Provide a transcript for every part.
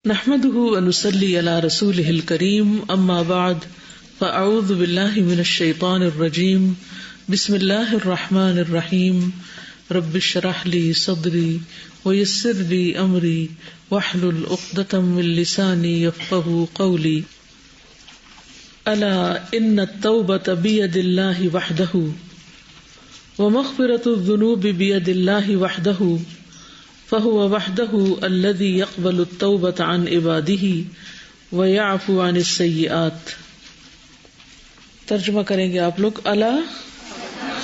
نحمده ونصلي على رسوله الكريم اما بعد فاعوذ بالله من الشيطان الرجيم بسم الله الرحمن الرحيم رب اشرح لي صدري ويسر لي امري واحلل عقدة من لساني يفقهوا قولي الا ان التوبة بيد الله وحده ومغفرة الذنوب بيد الله وحده فهو وحده الذي يقبل التوبة عن عباده ويعفو عن السيئات۔ ترجمہ کریں گے آپ لوگ۔ الا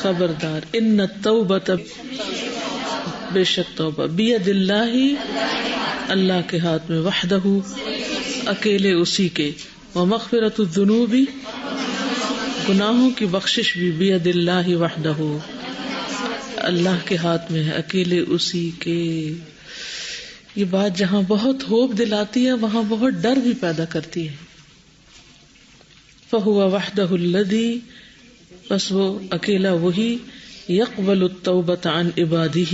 خبردار، ان التوبة بے شک توبہ، بید اللہ اللہ کے ہاتھ میں، وحدہ اکیلے اسی کے، ومغفرۃ الذنوب گناہوں کی بخشش بھی بید اللہ وحدہ اللہ کے ہاتھ میں ہے، اکیلے اسی کے۔ یہ بات جہاں بہت ہوپ دلاتی ہے وہاں بہت ڈر بھی پیدا کرتی ہے۔ فہو وحدہ الذی، بس وہ اکیلا وہی، یقبل التوبۃ عن عبادہ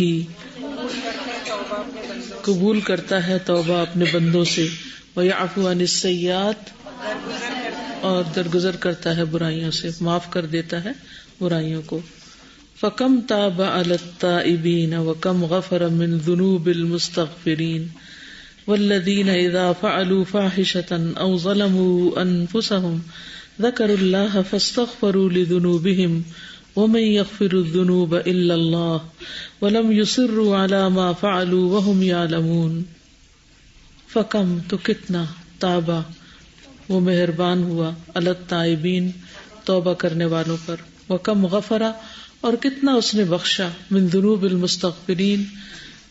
قبول کرتا ہے توبہ اپنے بندوں سے، ویعفو عن السیئات اور درگزر کرتا ہے برائیوں سے، معاف کر دیتا ہے برائیوں کو۔ فَكَمْ تَابَ عَلَى التَّائِبِينَ وَكَمْ غَفَرَ مِنْ ذُنُوبِ الْمُسْتَغْفِرِينَ وَالَّذِينَ إِذَا فَعَلُوا فَاحِشَةً أَوْ ظَلَمُوا أَنفُسَهُمْ ذَكَرُوا اللَّهَ فَاسْتَغْفَرُوا لِذُنُوبِهِمْ وَمَنْ يَغْفِرُ الذُّنُوبَ إِلَّا اللَّهُ وَلَمْ يُصِرُّوا عَلَى مَا فَعَلُوا وَهُمْ يَعْلَمُونَ۔ فَكَمْ تو کتنا، تابا وہ مہربان ہوا، علی التائبین توبہ کرنے والوں پر، وَكَمْ غَفَرَ اور کتنا اس نے بخشا، من ذنوب المستغفرین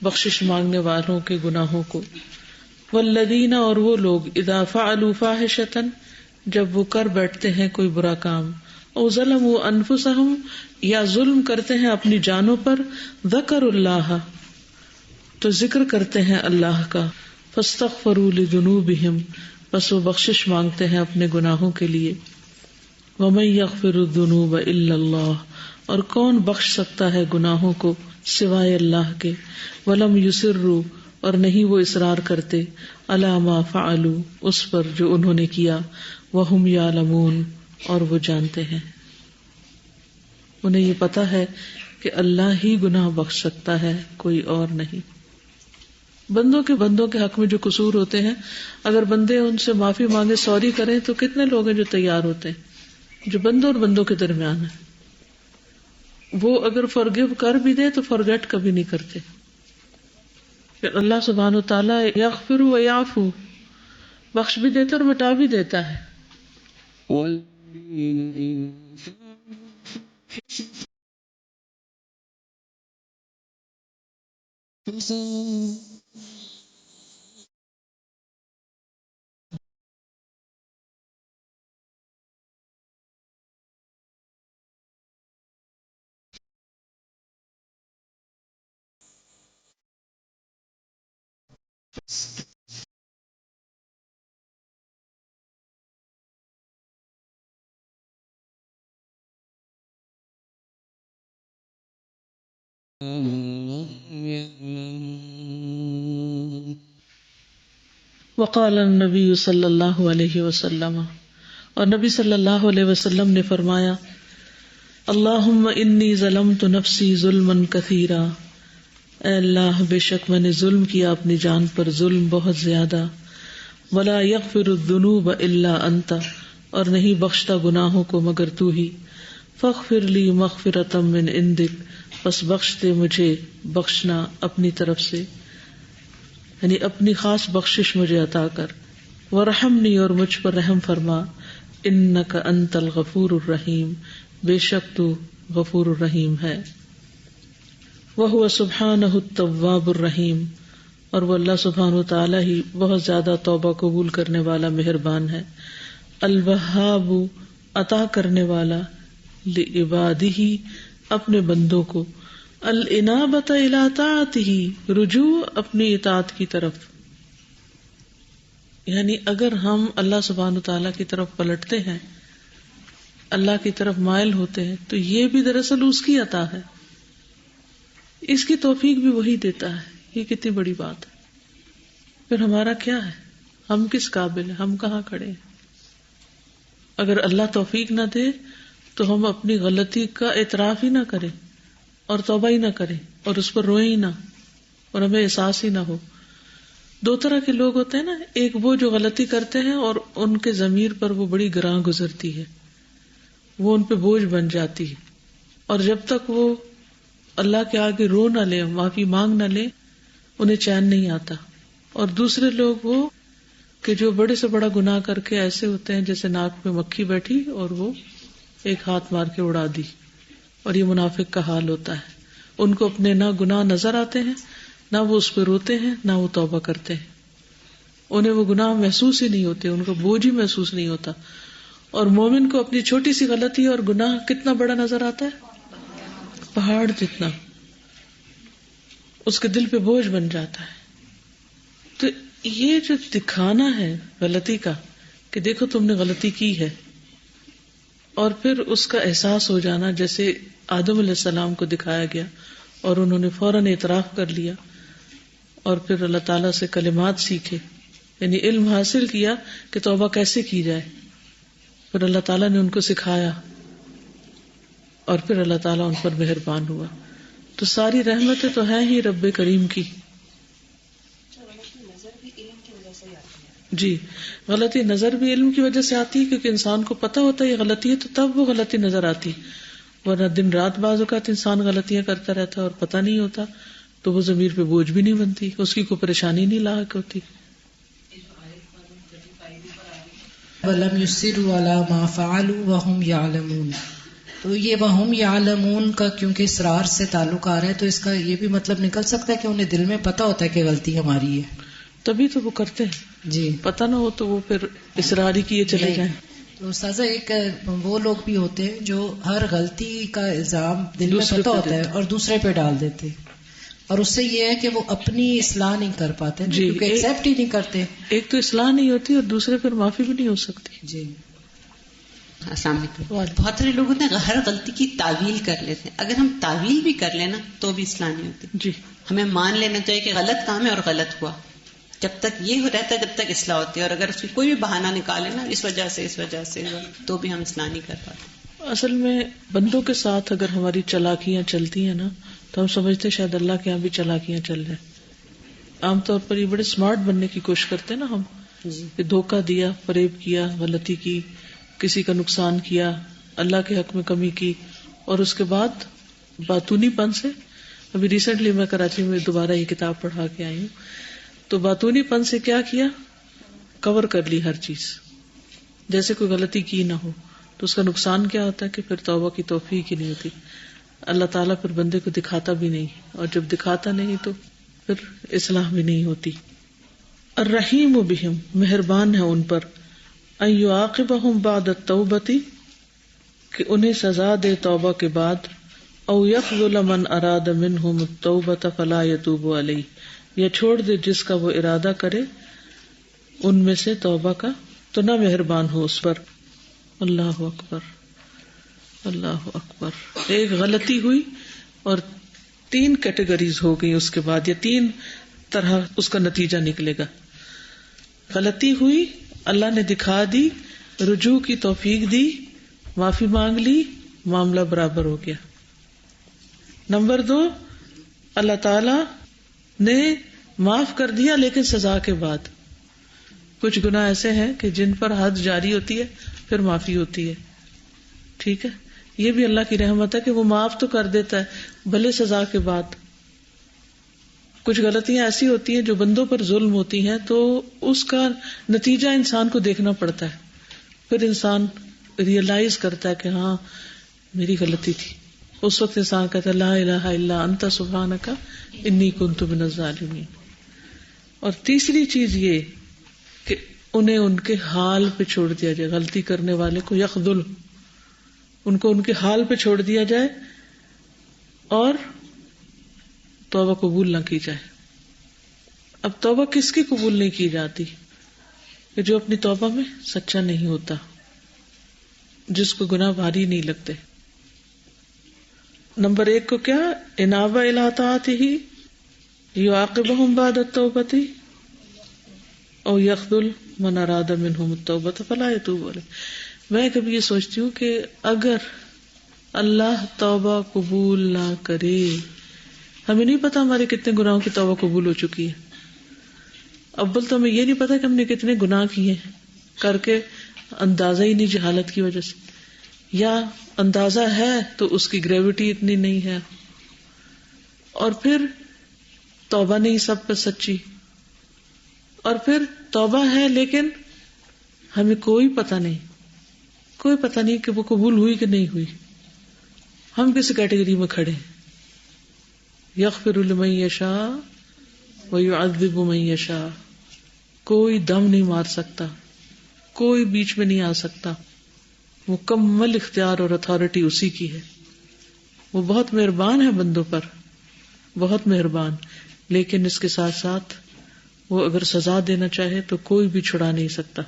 بخشش مانگنے والوں کے گناہوں کو، والذین اور وہ لوگ، اذا فعلوا فاحشۃ جب وہ کر بیٹھتے ہیں کوئی برا کام، او ظلموا انفسہم یا ظلم کرتے ہیں اپنی جانوں پر، ذکروا اللہ تو ذکر کرتے ہیں اللہ کا، فاستغفروا لذنوبہم بس وہ بخشش مانگتے ہیں اپنے گناہوں کے لیے، ومن یغفر الذنوب الا اللہ اور کون بخش سکتا ہے گناہوں کو سوائے اللہ کے، ولم یصروا اور نہیں وہ اصرار کرتے، علی ما فعلوا اس پر جو انہوں نے کیا، وہم یعلمون اور وہ جانتے ہیں، انہیں یہ پتا ہے کہ اللہ ہی گناہ بخش سکتا ہے، کوئی اور نہیں۔ بندوں کے حق میں جو قصور ہوتے ہیں، اگر بندے ان سے معافی مانگے، سوری کریں، تو کتنے لوگ ہیں جو تیار ہوتے ہیں، جو بندوں اور بندوں کے درمیان ہے، وہ اگر فرگیو کر بھی دے تو فرگیٹ کبھی نہیں کرتے۔ پھر اللہ سبحانہ وتعالیٰ یغفر و یعفو بخش بھی دیتا اور مٹا بھی دیتا ہے۔ وقال النبی صلی اللہ علیہ وسلم اور نبی صلی اللہ علیہ وسلم نے فرمایا، اللہم انی ظلمت نفسی ظلما کثیرا، اے اللہ بے شک میں نے ظلم کیا اپنی جان پر، ظلم بہت زیادہ، ولا یغفر الذنوب الا انت اور نہیں بخشتا گناہوں کو مگر تو ہی، فاغفر لی مغفرۃ من عندک بس بخش دے مجھے بخشنا اپنی طرف سے، یعنی اپنی خاص بخشش مجھے عطا کر، ورحمنی اور مجھ پر رحم فرما، انک انت الغفور الرحیم بے شک تو غفور الرحیم ہے، وہو سبحانہ التواب الرحیم اور وہ اللہ سبحانہ وتعالی ہی بہت زیادہ توبہ قبول کرنے والا مہربان ہے، الوہاب عطا کرنے والا، لعبادہ اپنے بندوں کو، الانابۃ الی طاعتہ رجوع اپنی اطاعت کی طرف، یعنی اگر ہم اللہ سبحانہ وتعالیٰ کی طرف پلٹتے ہیں، اللہ کی طرف مائل ہوتے ہیں، تو یہ بھی دراصل اس کی عطا ہے، اس کی توفیق بھی وہی دیتا ہے۔ یہ کتنی بڑی بات ہے۔ پھر ہمارا کیا ہے؟ ہم کس قابل ہیں؟ ہم کہاں کھڑے ہیں؟ اگر اللہ توفیق نہ دے تو ہم اپنی غلطی کا اعتراف ہی نہ کریں اور توبہ ہی نہ کریں اور اس پر روئیں ہی نہ اور ہمیں احساس ہی نہ ہو. دو طرح کے لوگ ہوتے ہیں نا، ایک وہ جو غلطی کرتے ہیں اور ان کے ضمیر پر وہ بڑی گراں گزرتی ہے، وہ ان پہ بوجھ بن جاتی ہے، اور جب تک وہ اللہ کے آگے رو نہ لے، معافی مانگ نہ لے، انہیں چین نہیں آتا. اور دوسرے لوگ وہ کہ جو بڑے سے بڑا گناہ کر کے ایسے ہوتے ہیں جیسے ناک میں مکھی بیٹھی اور وہ ایک ہاتھ مار کے اڑا دی، اور یہ منافق کا حال ہوتا ہے. ان کو اپنے نہ گناہ نظر آتے ہیں، نہ وہ اس پہ روتے ہیں، نہ وہ توبہ کرتے ہیں. انہیں وہ گناہ محسوس ہی نہیں ہوتے، ان کو بوجھ ہی محسوس نہیں ہوتا. اور مومن کو اپنی چھوٹی سی غلطی اور گناہ کتنا بڑا نظر آتا ہے، پہاڑ جتنا، اس کے دل پہ بوجھ بن جاتا ہے. تو یہ جو دکھانا ہے غلطی کا کہ دیکھو تم نے غلطی کی ہے، اور پھر اس کا احساس ہو جانا، جیسے آدم علیہ السلام کو دکھایا گیا اور انہوں نے فوراً اعتراف کر لیا اور پھر اللہ تعالیٰ سے کلمات سیکھے، یعنی علم حاصل کیا کہ توبہ کیسے کی جائے. پھر اللہ تعالیٰ نے ان کو سکھایا اور پھر اللہ تعالیٰ ان پر مہربان ہوا. تو ساری رحمتیں تو ہیں ہی رب کریم کی. جی، غلطی نظر بھی علم کی وجہ سے آتی ہے، کیونکہ انسان کو پتہ ہوتا ہے یہ غلطی ہے تو تب وہ غلطی نظر آتی، ورنہ دن رات بعض اوقات انسان غلطیاں کرتا رہتا ہے اور پتہ نہیں ہوتا تو وہ ضمیر پہ بوجھ بھی نہیں بنتی، اس کی کوئی پریشانی نہیں لاحق ہوتی. وَلَمْ يُصِرُّوا عَلَى مَا فَعَلُوا وَهُمْ يَعْلَمُونَ. تو یہ وَهُمْ يَعْلَمُونَ کا کیونکہ اصرار سے تعلق آ رہا ہے تو اس کا یہ بھی مطلب نکل سکتا ہے کہ انہیں دل میں پتہ ہوتا ہے کہ غلطی ہماری ہے، تبھی تو وہ کرتے ہیں. جی پتہ نہ ہو تو وہ پھر اصرار ہی کیے چلے جائیں. تو استاذہ ایک وہ لوگ بھی ہوتے ہیں جو ہر غلطی کا الزام دل میں پتہ ہوتا ہے اور دوسرے پہ ڈال دیتے، اور اس سے یہ ہے کہ وہ اپنی اصلاح نہیں کر پاتے کیونکہ ایکسیپٹ ہی نہیں کرتے. ایک تو اصلاح نہیں ہوتی اور دوسرے پر معافی بھی نہیں ہو سکتی. جی السلام علیکم. بہت سارے لوگ ہوتے ہیں ہر غلطی کی تعویل کر لیتے ہیں. اگر ہم تعویل بھی کر لینا تو بھی اصلاح نہیں ہوتی. جی، ہمیں مان لینا چاہیے کہ غلط کام ہے اور غلط ہوا. جب تک یہ رہتا ہے جب تک اصلاح ہوتی ہے، اور اگر اس کی کوئی بھی بہانہ نکالے نا اس وجہ سے تو بھی ہم اصلاح نہیں کر پاتے. اصل میں بندوں کے ساتھ اگر ہماری چالاکیاں چلتی ہیں نا تو ہم سمجھتے شاید اللہ کے یہاں بھی چالاکیاں چل رہے ہیں. عام طور پر یہ بڑے اسمارٹ بننے کی کوشش کرتے ہیں نا ہم، کہ دھوکہ دیا، فریب کیا، غلطی کی، کسی کا نقصان کیا، اللہ کے حق میں کمی کی، اور اس کے بعد باتونی پن سے. ابھی ریسنٹلی میں کراچی میں دوبارہ یہ کتاب پڑھا کے آئی ہوں، تو باتونی پن سے کیا کیا، کور کر لی ہر چیز، جیسے کوئی غلطی کی نہ ہو. تو اس کا نقصان کیا ہوتا ہے کہ پھر توبہ کی توفیق ہی نہیں ہوتی. اللہ تعالیٰ پھر بندے کو دکھاتا بھی نہیں، اور جب دکھاتا نہیں تو پھر اصلاح بھی نہیں ہوتی. الرحیم بہم، مہربان ہے ان پر، ان یعاقبہم بعد التوبۃ، کہ انہیں سزا دے توبہ کے بعد، او یخذل من اراد منہم التوبۃ فلا یتوب علیہ، یا چھوڑ دے جس کا وہ ارادہ کرے ان میں سے توبہ کا تو نہ مہربان ہو اس پر. اللہ اکبر، اللہ اکبر. ایک غلطی ہوئی اور 3 کیٹیگریز ہو گئی اس کے بعد، یا 3 طرح اس کا نتیجہ نکلے گا. غلطی ہوئی، اللہ نے دکھا دی، رجوع کی توفیق دی، معافی مانگ لی، معاملہ برابر ہو گیا. نمبر 2، اللہ تعالی نے معاف کر دیا لیکن سزا کے بعد. کچھ گناہ ایسے ہیں کہ جن پر حد جاری ہوتی ہے پھر معافی ہوتی ہے. ٹھیک ہے، یہ بھی اللہ کی رحمت ہے کہ وہ معاف تو کر دیتا ہے بھلے سزا کے بعد. کچھ غلطیاں ایسی ہوتی ہیں جو بندوں پر ظلم ہوتی ہیں تو اس کا نتیجہ انسان کو دیکھنا پڑتا ہے. پھر انسان ریئلائز کرتا ہے کہ ہاں میری غلطی تھی. اس وقت انسان کہتا ہے لا الہ الا انت سبحانک انی کنت من الظالمین. اور تیسری چیز یہ کہ انہیں ان کے حال پہ چھوڑ دیا جائے، غلطی کرنے والے کو یخذل، ان کو ان کے حال پہ چھوڑ دیا جائے اور توبہ قبول نہ کی جائے. اب توبہ کس کی قبول نہیں کی جاتی؟ کہ جو اپنی توبہ میں سچا نہیں ہوتا، جس کو گناہ بھاری نہیں لگتے. نمبر 1 کو کیا، انابہ الی طاعتہ یعاقبہم بعد التوبۃ، او یخذل من اراد منہم التوبۃ فلا یتوب علیہ. میں کبھی یہ سوچتی ہوں کہ اگر اللہ توبہ قبول نہ کرے، ہمیں نہیں پتا ہمارے کتنے گناہوں کی توبہ قبول ہو چکی ہے. اول تو ہمیں یہ نہیں پتا کہ ہم نے کتنے گناہ کیے کر کے اندازہ ہی نہیں جہالت کی وجہ سے، یا اندازہ ہے تو اس کی گریوٹی اتنی نہیں ہے، اور پھر توبہ نہیں سب پہ سچی، اور پھر توبہ ہے لیکن ہمیں کوئی پتہ نہیں کہ وہ قبول ہوئی کہ نہیں ہوئی. ہم کس کیٹیگری میں کھڑے ہیں؟ یغفر لمن یشاء ویعذب من یشاء. کوئی دم نہیں مار سکتا، کوئی بیچ میں نہیں آ سکتا. مکمل اختیار اور اتھارٹی اسی کی ہے. وہ بہت مہربان ہے بندوں پر، بہت مہربان، لیکن اس کے ساتھ ساتھ وہ اگر سزا دینا چاہے تو کوئی بھی چھڑا نہیں سکتا.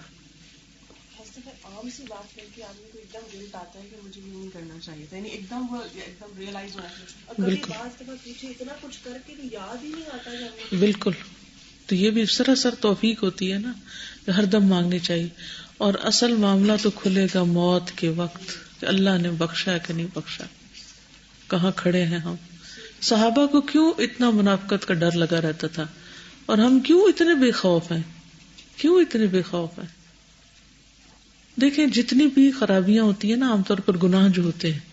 عام سی بات ہے کہ آدمی کو ایک دم گلٹ آتا ہے کہ مجھے یہ نہیں کرنا چاہیے تھا، یعنی ایک دم ریئلائز ہونا چاہیے. اور کبھی بات کے بعد پیچھے اتنا کچھ کر کے بھی یاد ہی نہیں آتا کہ ہم نے. بالکل. تو یہ بھی سراسر توفیق ہوتی ہے نا، ہر دم مانگنی چاہیے. اور اصل معاملہ تو کھلے گا موت کے وقت کہ اللہ نے بخشا ہے کہ نہیں بخشا، کہاں کھڑے ہیں ہم. صحابہ کو کیوں اتنا منافقت کا ڈر لگا رہتا تھا، اور ہم کیوں اتنے بے خوف ہیں؟ دیکھیں جتنی بھی خرابیاں ہوتی ہیں نا، عام طور پر گناہ جو ہوتے ہیں،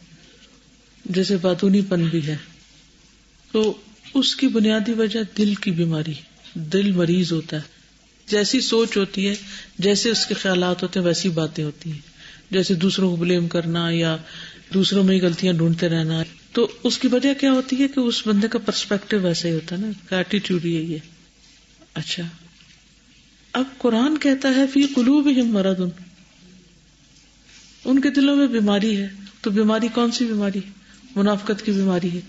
جیسے باتونی پن بھی ہے، تو اس کی بنیادی وجہ دل کی بیماری، دل مریض ہوتا ہے. جیسی سوچ ہوتی ہے، جیسے اس کے خیالات ہوتے ہیں، ویسی باتیں ہوتی ہیں. جیسے دوسروں کو بلیم کرنا یا دوسروں میں ہی غلطیاں ڈھونڈتے رہنا، تو اس کی وجہ کیا ہوتی ہے کہ اس بندے کا پرسپیکٹو ویسا ہی ہوتا ہے نا، ایٹیٹیوڈ یہی ہے. اچھا، اب قرآن کہتا ہے فی قلوبہم مرض، ان کے دلوں میں بیماری ہے. تو بیماری کون سی بیماری؟ منافقت کی بیماری ہے.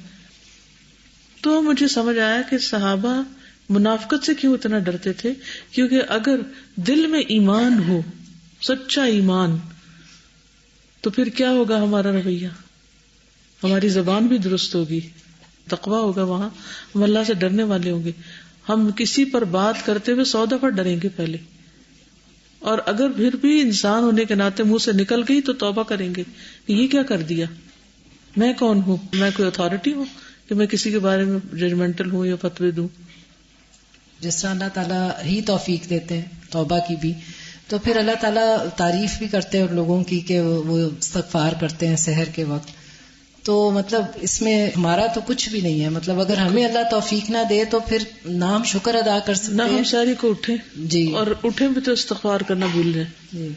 تو مجھے سمجھ آیا کہ صحابہ منافقت سے کیوں اتنا ڈرتے تھے، کیونکہ اگر دل میں ایمان ہو، سچا ایمان، تو پھر کیا ہوگا ہمارا رویہ، ہماری زبان بھی درست ہوگی، تقویٰ ہوگا، وہاں ہم اللہ سے ڈرنے والے ہوں گے. ہم کسی پر بات کرتے ہوئے 100 دفعہ ڈریں گے پہلے، اور اگر پھر بھی انسان ہونے کے ناطے منہ سے نکل گئی تو توبہ کریں گے کہ یہ کیا کر دیا، میں کون ہوں، میں کوئی اتھارٹی ہوں کہ میں کسی کے بارے میں ججمنٹل ہوں یا فتوی دوں. جس طرح اللہ تعالیٰ ہی توفیق دیتے ہیں توبہ کی بھی، تو پھر اللہ تعالیٰ تعریف بھی کرتے ہیں لوگوں کی کہ وہ استغفار کرتے ہیں سحر کے وقت. تو مطلب اس میں ہمارا تو کچھ بھی نہیں ہے. مطلب اگر ہمیں اللہ توفیق نہ دے تو پھر نہ ہم شکر ادا کر سکتے نہ ہم ساری کو اٹھیں جی، اور اٹھیں بھی تو استغفار کرنا بھول جائیں جی.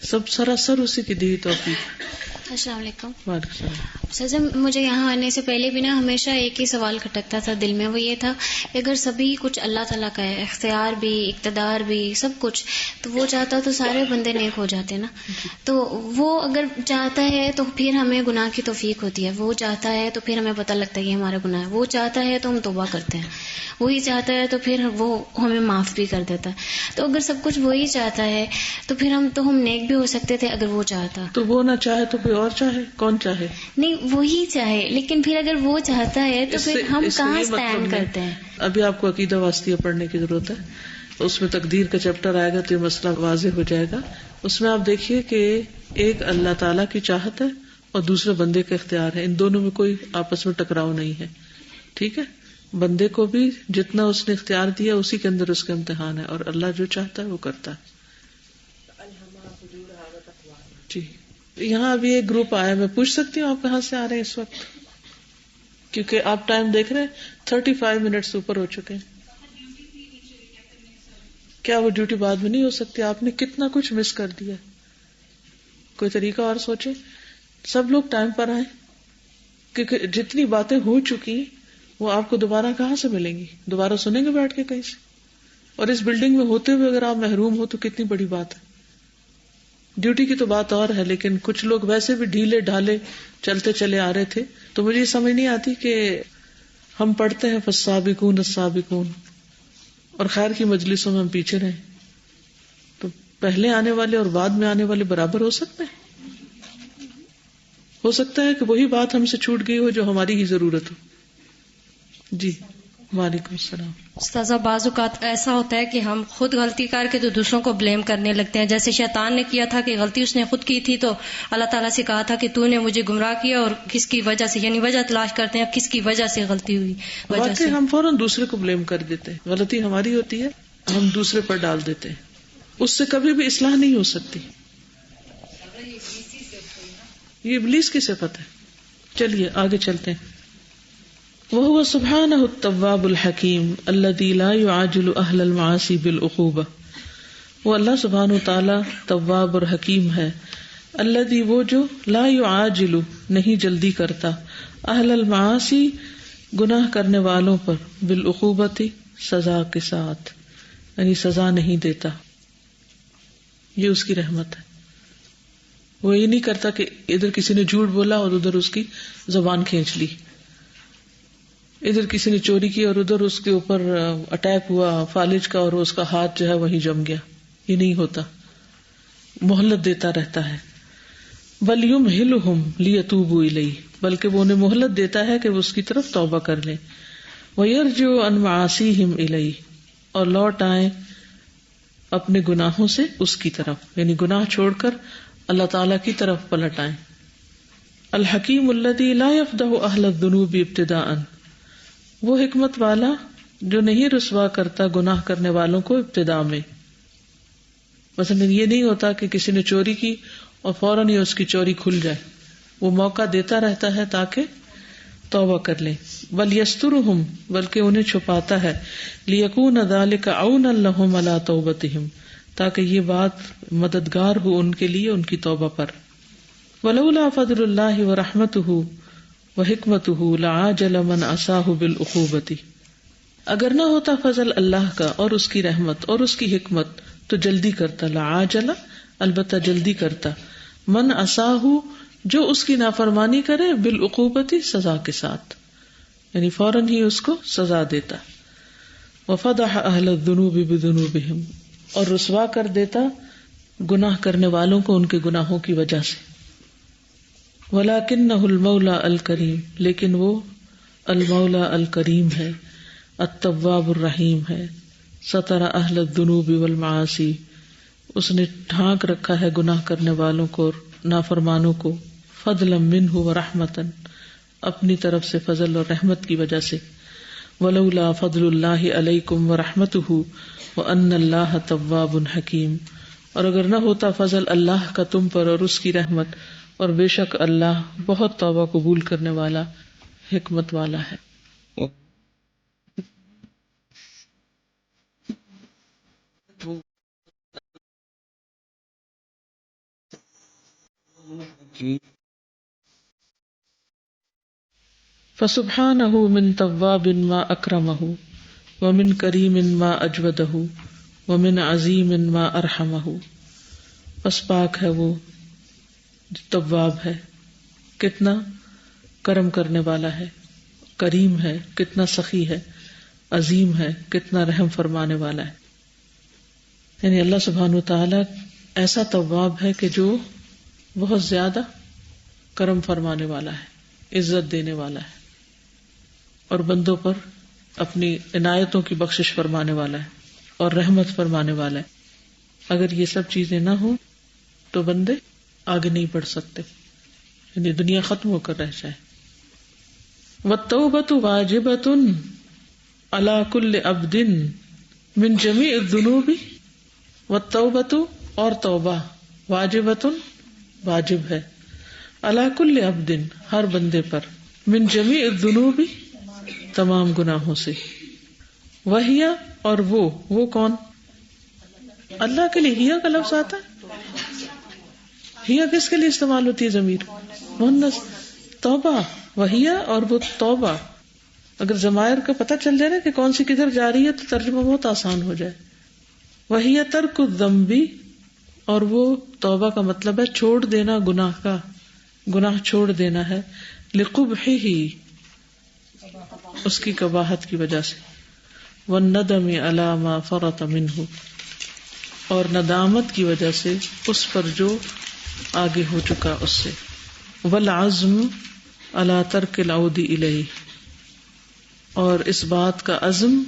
سب سراسر اسی کی دی توفیق. السلام علیکم. وعلیکم السلام. سر مجھے یہاں آنے سے پہلے بھی نا ہمیشہ ایک ہی سوال کھٹکتا تھا دل میں، وہ یہ تھا کہ اگر سبھی کچھ اللہ تعالیٰ کا ہے، اختیار بھی، اقتدار بھی، سب کچھ، تو وہ چاہتا تو سارے بندے نیک ہو جاتے نا. تو وہ اگر چاہتا ہے تو پھر ہمیں گناہ کی توفیق ہوتی ہے، وہ چاہتا ہے تو پھر ہمیں پتہ لگتا ہے کہ ہمارا گناہ ہے، وہ چاہتا ہے تو ہم توبہ کرتے ہیں، وہی چاہتا ہے تو پھر وہ ہمیں معاف بھی کر دیتا ہے. تو اگر سب کچھ وہی چاہتا ہے تو پھر ہم نیک بھی ہو سکتے تھے اگر وہ چاہتا. تو وہ نہ چاہے تو کوئی اور چاہے، کون چاہے؟ نہیں، وہی چاہے، لیکن پھر اگر وہ چاہتا ہے تو پھر ہم کہاں اسٹینڈ کرتے ہیں؟ ابھی آپ کو عقیدہ واسطیہ پڑھنے کی ضرورت ہے، اس میں تقدیر کا چیپٹر آئے گا تو یہ مسئلہ واضح ہو جائے گا. اس میں آپ دیکھیے کہ ایک اللہ تعالیٰ کی چاہت ہے اور دوسرے بندے کا اختیار ہے، ان دونوں میں کوئی آپس میں ٹکراؤ نہیں ہے. ٹھیک ہے، بندے کو بھی جتنا اس نے اختیار دیا اسی کے اندر اس کا امتحان ہے، اور اللہ جو چاہتا ہے وہ کرتا ہے. جی، یہاں ابھی ایک گروپ آیا، میں پوچھ سکتی ہوں آپ کہاں سے آ رہے ہیں اس وقت؟ کیونکہ آپ ٹائم دیکھ رہے ہیں 35 منٹس اوپر ہو چکے ہیں. کیا وہ ڈیوٹی بعد میں نہیں ہو سکتی؟ آپ نے کتنا کچھ مس کر دیا. کوئی طریقہ اور سوچے، سب لوگ ٹائم پر آئیں، کیونکہ جتنی باتیں ہو چکی وہ آپ کو دوبارہ کہاں سے ملیں گی؟ دوبارہ سنیں گے بیٹھ کے کہیں سے؟ اور اس بلڈنگ میں ہوتے ہوئے اگر آپ محروم ہو تو کتنی بڑی بات ہے. ڈیوٹی کی تو بات اور ہے، لیکن کچھ لوگ ویسے بھی ڈھیلے ڈھالے چلتے چلے آ رہے تھے. تو مجھے یہ سمجھ نہیں آتی کہ ہم پڑھتے ہیں فالسابقون السابقون، اور خیر کی مجلسوں میں ہم پیچھے رہیں، تو پہلے آنے والے اور بعد میں آنے والے برابر ہو سکتے ہیں؟ ہو سکتا ہے کہ وہی بات ہم سے چھوٹ گئی ہو جو ہماری ہی ضرورت ہو. جی وعلیکم السلام. استاذہ بعض اوقات ایسا ہوتا ہے کہ ہم خود غلطی کر کے تو دوسروں کو بلیم کرنے لگتے ہیں. جیسے شیطان نے کیا تھا کہ غلطی اس نے خود کی تھی، تو اللہ تعالیٰ سے کہا تھا کہ تو نے مجھے گمراہ کیا، اور کس کی وجہ سے، یعنی وجہ تلاش کرتے ہیں کس کی وجہ سے غلطی ہوئی. وجہ سے ہم فوراً دوسرے کو بلیم کر دیتے ہیں. غلطی ہماری ہوتی ہے، ہم دوسرے پر ڈال دیتے ہیں. اس سے کبھی بھی اصلاح نہیں ہو سکتی. یہ ابلیس کی صفت ہے. چلیے آگے چلتے ہیں. وهو سبحانه التواب الحکیم الذی لا يعاجل اہل المعاصی بالعقوبہ. وہ اللہ سبحانہ تعالی تواب اور حکیم ہے. الذی وہ جو لا يعاجل نہیں جلدی کرتا اہل المعاصی گناہ کرنے والوں پر بالعقوبۃ سزا کے ساتھ، یعنی سزا نہیں دیتا. یہ اس کی رحمت ہے. وہ یہ نہیں کرتا کہ ادھر کسی نے جھوٹ بولا اور ادھر اس کی زبان کھینچ لی، ادھر کسی نے چوری کی اور ادھر اس کے اوپر اٹیک ہوا فالج کا اور اس کا ہاتھ جو ہے وہیں جم گیا. یہ نہیں ہوتا، مہلت دیتا رہتا ہے. بل یمہلہم لیتوبوا الیہ، بلکہ وہ انہیں مہلت دیتا ہے کہ وہ اس کی طرف توبہ کر لیں. ویرجعوا عن معاصیہم الیہ، اور لوٹ آئیں اپنے گناہوں سے اس کی طرف، یعنی گناہ چھوڑ کر اللہ تعالی کی طرف پلٹ آئیں. الحکیم الذی لا یفضح اہل الذنوب ابتداء، وہ حکمت والا جو نہیں رسوا کرتا گناہ کرنے والوں کو ابتدا میں. مثلا یہ نہیں ہوتا کہ کسی نے چوری کی اور فوراً ہی اس کی چوری کھل جائے، وہ موقع دیتا رہتا ہے تاکہ توبہ کر لیں. بل یسترہم، بلکہ انہیں چھپاتا ہے. لیکون ذلک عونا لہم علی توبتہم، تاکہ یہ بات مددگار ہو ان کے لیے ان کی توبہ پر. ولولا فضل اللہ ورحمتہ وحکمتہ لعاجل من عصاہ بالعقوبۃ، اگر نہ ہوتا فضل اللہ کا اور اس کی رحمت اور اس کی حکمت تو جلدی کرتا، لعاجل البتہ جلدی کرتا، من عصاہ جو اس کی نافرمانی کرے، بالعقوبۃ سزا کے ساتھ، یعنی فوراً ہی اس کو سزا دیتا. وفضح اہل الذنوب بذنوبہم، اور رسوا کر دیتا گناہ کرنے والوں کو ان کے گناہوں کی وجہ سے. وَلَكِنَّهُ الْمَوْلَى الْكَرِيمُ، لیکن وہ المولا الکریم ہے، التواب الرحیم ہے. سطر اہل الذنوب والمعاصی، اس نے ڈھانک رکھا ہے گناہ کرنے والوں کو اور نافرمانوں کو. فضلا منہ ورحمتا، اپنی طرف سے فضل اور رحمت کی وجہ سے. ولولا فضل اللہ علیکم ورحمتہ وان اللہ تواب حکیم، اور اگر نہ ہوتا فضل اللہ کا تم پر اور اس کی رحمت، اور بے شک اللہ بہت توبہ قبول کرنے والا حکمت والا ہے. فسبحانہ من تواب ما اکرمہ ومن کریم ما اجودہ ومن عظیم ما ارحمہ. پس پاک ہے وہ تواب ہے، کتنا کرم کرنے والا ہے، کریم ہے کتنا سخی ہے، عظیم ہے کتنا رحم فرمانے والا ہے. یعنی اللہ سبحانہ وتعالی ایسا تواب ہے کہ جو بہت زیادہ کرم فرمانے والا ہے، عزت دینے والا ہے، اور بندوں پر اپنی عنایتوں کی بخشش فرمانے والا ہے اور رحمت فرمانے والا ہے. اگر یہ سب چیزیں نہ ہوں تو بندے آگے نہیں بڑھ سکتے، یعنی دنیا ختم ہو کر رہ جائے. والتوبۃ واجبۃ علی کل عبد من جمیع الذنوب، والتوبۃ اور توبہ، واجبۃ واجب ہے، علی کل عبد ہر بندے پر، من جمیع الذنوب تمام گناہوں سے. وہی اور وہ کون؟ اللہ کے لیے ہیا کا لفظ آتا ہے. ہیا کس کے لیے استعمال ہوتی ہے؟ ضمیر مؤنث. توبہ وہی اور وہ توبہ. اگر ضمائر کا پتہ چل جائے نا کہ کون سی کدھر جا رہی ہے تو ترجمہ بہت آسان ہو جائے. وہی ترک الذنب، اور وہ توبہ کا مطلب ہے چھوڑ دینا گناہ کا، گناہ چھوڑ دینا ہے. لقبحہ، اس کی قباحت کی وجہ سے. والندم علی ما فرط منہ، اور ندامت کی وجہ سے اس پر جو آگے ہو چکا اس سے. والعزم علی ترک العود الیہ، اور اس بات کا عزم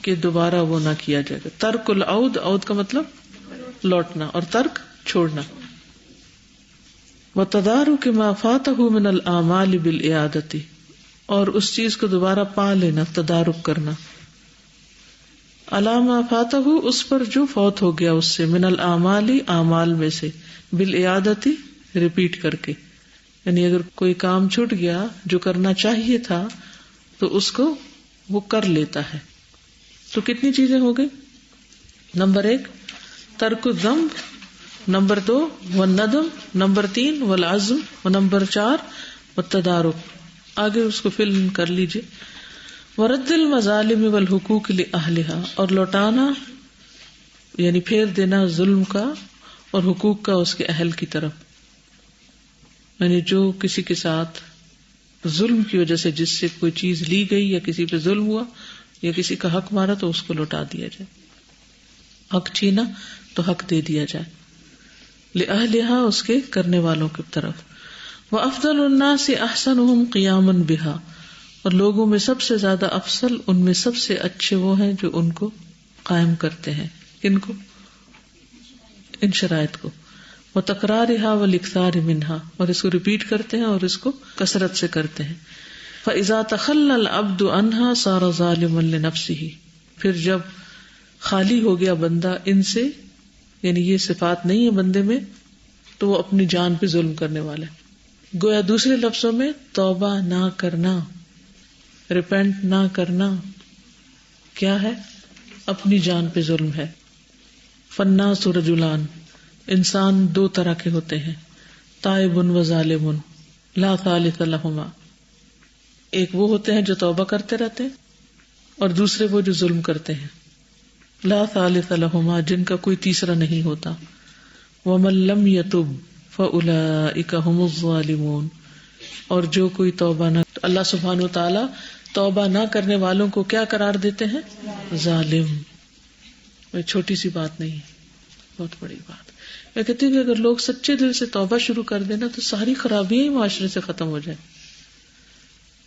کہ دوبارہ وہ نہ کیا جائے گا. ترک العود، عود کا مطلب لوٹنا، اور ترک چھوڑنا. وتدارک ما فاتہ من الاعمال بالاعادۃ، اور اس چیز کو دوبارہ پا لینا، تدارک کرنا. علی ما فاتہ، اس پر جو فوت ہو گیا اس سے، من الاعمال، اعمال میں سے، بالاعادۃ، ریپیٹ کر کے. یعنی اگر کوئی کام چھوٹ گیا جو کرنا چاہیے تھا تو اس کو وہ کر لیتا ہے. تو کتنی چیزیں ہو گئی؟ نمبر 1 ترک الذنب، نمبر 2 والندم، نمبر 3 والعزم، اور نمبر 4 والتدارک. آگے اس کو فل ان کر لیجئے. ورد المظالم والحقوق لأہلها، اور لوٹانا یعنی پھیر دینا ظلم کا اور حقوق کا اس کے اہل کی طرف. یعنی جو کسی کے ساتھ ظلم کی وجہ سے جس سے کوئی چیز لی گئی یا کسی پہ ظلم ہوا یا کسی کا حق مارا تو اس کو لوٹا دیا جائے. حق چھینا تو حق دے دیا جائے. لأہلها، اس کے کرنے والوں کی طرف. وافضل الناس احسنهم قیاما بها، اور لوگوں میں سب سے زیادہ افضل، ان میں سب سے اچھے وہ ہیں جو ان کو قائم کرتے ہیں. ان کو، ان شرائط کو. وتکرارها والاکثار منها، اور اس کو ریپیٹ کرتے ہیں اور اس کو کثرت سے کرتے ہیں. فاذا تخلى العبد عنها صار ظالما لنفسه، پھر جب خالی ہو گیا بندہ ان سے، یعنی یہ صفات نہیں ہے بندے میں، تو وہ اپنی جان پہ ظلم کرنے والا ہے. گویا دوسرے لفظوں میں توبہ نہ کرنا، ریپینٹ نہ کرنا کیا ہے؟ اپنی جان پہ ظلم ہے. فالناس رجلان، انسان 2 طرح کے ہوتے ہیں، تائب و ظالم لا ثالث لہما. ایک وہ ہوتے ہیں جو توبہ کرتے رہتے ہیں، اور دوسرے وہ جو ظلم کرتے ہیں. لا ثالث لہما، جن کا کوئی تیسرا نہیں ہوتا. ومن لم یتب فاولئک هم الظالمون، اور جو کوئی توبہ نہ، اللہ سبحانہ و تعالی توبہ نہ کرنے والوں کو کیا قرار دیتے ہیں؟ ظالم. کوئی چھوٹی سی بات نہیں، بہت بڑی بات. میں کہتی ہوں کہ اگر لوگ سچے دل سے توبہ شروع کر دینا تو ساری خرابیاں ہی معاشرے سے ختم ہو جائیں.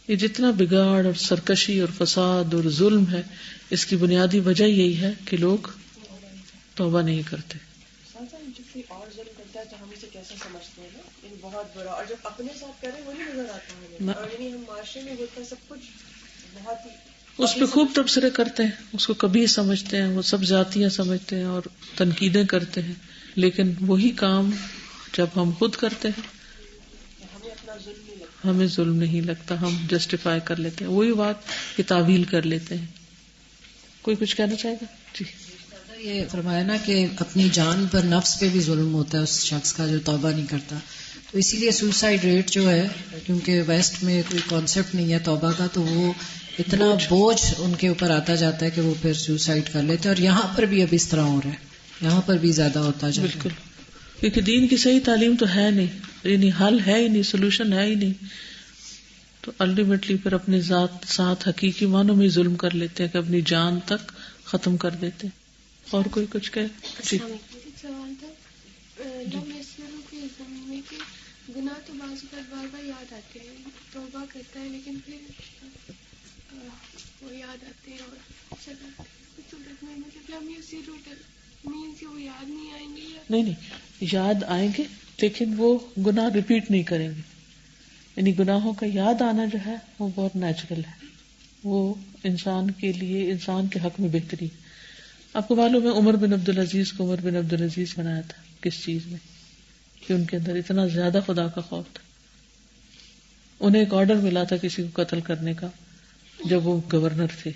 یہ جتنا بگاڑ اور سرکشی اور فساد اور ظلم ہے، اس کی بنیادی وجہ یہی ہے کہ لوگ توبہ نہیں کرتے. اور ظلم کرتا ہے تو ہم اسے کیسے سمجھتے ہیں؟ یعنی بہت برا، اور جب اپنے ساتھ کریں وہی نظر آتا ہے. اور یعنی ہم معاشرے میں ہوتا ہے سب کچھ بہت ہی، اس پہ خوب تبصرے کرتے ہیں، اس کو کبھی سمجھتے ہیں، وہ سب ذاتیاں سمجھتے ہیں اور تنقیدیں کرتے ہیں. لیکن وہی کام جب ہم خود کرتے ہیں ہمیں اپنا ظلم نہیں لگتا، ہمیں ظلم نہیں لگتا، ہم جسٹیفائی کر لیتے ہیں، وہی بات کی تعویل کر لیتے ہیں. کوئی کچھ کہنا چاہے گا؟ جی. یہ فرمایا نا کہ اپنی جان پر، نفس پہ بھی ظلم ہوتا ہے اس شخص کا جو توبہ نہیں کرتا. تو اسی لیے سوسائڈ ریٹ جو ہے، کیونکہ ویسٹ میں کوئی کانسیپٹ نہیں ہے توبہ کا، تو وہ اتنا بوجھ ان کے اوپر آتا جاتا ہے کہ وہ پھر سوسائڈ کر لیتے ہیں. اور یہاں پر بھی اب اس طرح ہو رہا ہے، یہاں پر بھی زیادہ ہوتا جا رہا ہے. بالکل، کیونکہ دین کی صحیح تعلیم تو ہے نہیں، یعنی حل ہے ہی نہیں، سولوشن ہے ہی نہیں. تو الٹیمیٹلی پھر اپنی ذات ساتھ حقیقی معنوں میں ظلم کر لیتے ہیں کہ اپنی جان تک ختم کر دیتے ہیں. اور کوئی کچھ کہے؟ جی. سوال تھا، لوگ اس میں کہ گناہ تو بعض اوقات بار بار یاد آتے ہیں، توبہ کرتا ہے لیکن پھر وہ یاد آتے ہیں اور چلا صورت میں مطلب ہم یہ سی روٹ مینس وہ یاد نہیں آئیں گے. نہیں، یاد آئیں گے لیکن وہ گناہ ریپیٹ نہیں کریں گے. یعنی گناہوں کا یاد آنا جو ہے وہ بہت نیچرل ہے، وہ انسان کے لیے، انسان کے حق میں بہتری. آپ کو معلوم ہے عمر بن عبدالعزیز کو عمر بن عبدالعزیز بنایا تھا کس چیز میں؟ کہ ان کے اندر اتنا زیادہ خدا کا خوف تھا. انہیں ایک آرڈر ملا تھا کسی کو قتل کرنے کا جب وہ گورنر تھے.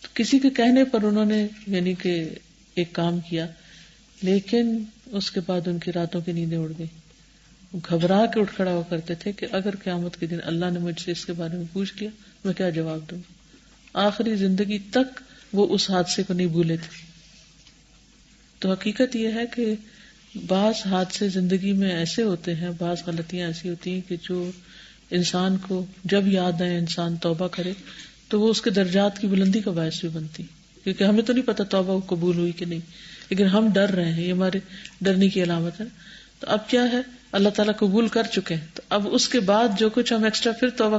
تو کسی کے کہنے پر انہوں نے یعنی کہ ایک کام کیا، لیکن اس کے بعد ان کی راتوں کی نیندیں اڑ گئی. گھبرا کے اٹھ کھڑا ہوا کرتے تھے کہ اگر قیامت کے دن اللہ نے مجھ سے اس کے بارے میں پوچھ لیا میں کیا جواب دوں. آخری زندگی تک وہ اس حادثے کو نہیں بھولے تھے. تو حقیقت یہ ہے کہ بعض حادثے زندگی میں ایسے ہوتے ہیں، بعض غلطیاں ایسی ہوتی ہیں کہ جو انسان کو جب یاد آئے، انسان توبہ کرے تو وہ اس کے درجات کی بلندی کا باعث بھی بنتی. کیونکہ ہمیں تو نہیں پتا توبہ قبول ہوئی کہ نہیں، لیکن ہم ڈر رہے ہیں، یہ ہمارے ڈرنے کی علامت ہے. تو اب کیا ہے، اللہ تعالیٰ قبول کر چکے ہیں، تو اب اس کے بعد جو کچھ ہم ایکسٹرا پھر توبہ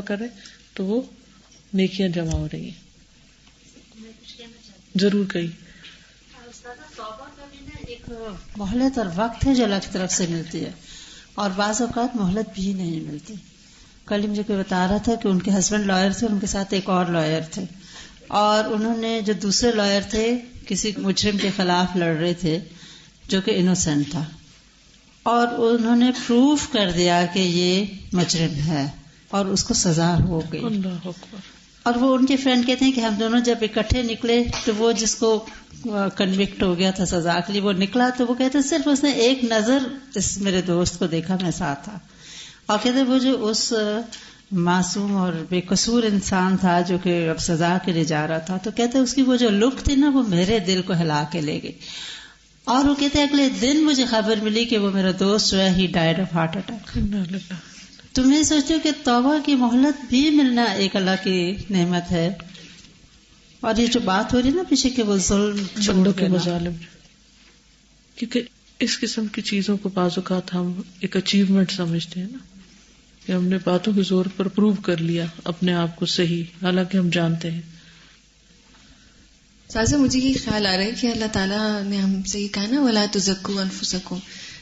کریں تو وہ نیکیاں جمع ہو رہی ہیں. ضرور کہی. ایک مہلت اور وقت ہے جو اللہ کی طرف سے ملتی ہے، اور بعض اوقات مہلت بھی نہیں ملتی. کل مجھے کوئی بتا رہا تھا کہ ان کے ہسبینڈ لائر تھے، ان کے ساتھ ایک اور لائر تھے، اور انہوں نے جو دوسرے لائر تھے کسی مجرم کے خلاف لڑ رہے تھے جو کہ انوسینٹ تھا، اور انہوں نے پروف کر دیا کہ یہ مجرم ہے اور اس کو سزا ہو گئی. اللہ اکبر. اور وہ ان کے فرینڈ کہتے ہیں کہ ہم دونوں جب اکٹھے نکلے تو وہ جس کو کنوکٹ ہو گیا تھا سزا کے لیے وہ نکلا، تو وہ کہتے ہیں صرف اس نے ایک نظر اس میرے دوست کو دیکھا، میں ساتھ تھا، اور کہتے ہیں وہ جو اس معصوم اور بے قصور انسان تھا جو کہ اب سزا کے لیے جا رہا تھا، تو کہتے ہیں اس کی وہ جو لک تھی نا وہ میرے دل کو ہلا کے لے گئی. اور وہ کہتے ہیں اگلے دن مجھے خبر ملی کہ وہ میرا دوست جو ہے ہی ڈائڈ آف ہارٹ اٹیک. تو میں سوچتی ہوں کہ توبہ کی مہلت بھی ملنا ایک اللہ کی نعمت ہے. اور یہ جو بات ہو رہی ہے نا پیچھے کہ وہ ظلم بندوں کے مظالم، کیونکہ اس قسم کی چیزوں کو بعض اوقات ہم ایک اچیومنٹ سمجھتے ہیں نا، کہ ہم نے باتوں کے زور پر پروو کر لیا اپنے آپ کو صحیح، حالانکہ ہم جانتے ہیں. سازا مجھے یہ خیال آ رہا ہے کہ اللہ تعالیٰ نے ہم سے یہ کہا نا وَلَا تُزَكُّوا أَنفُسَكُمْ،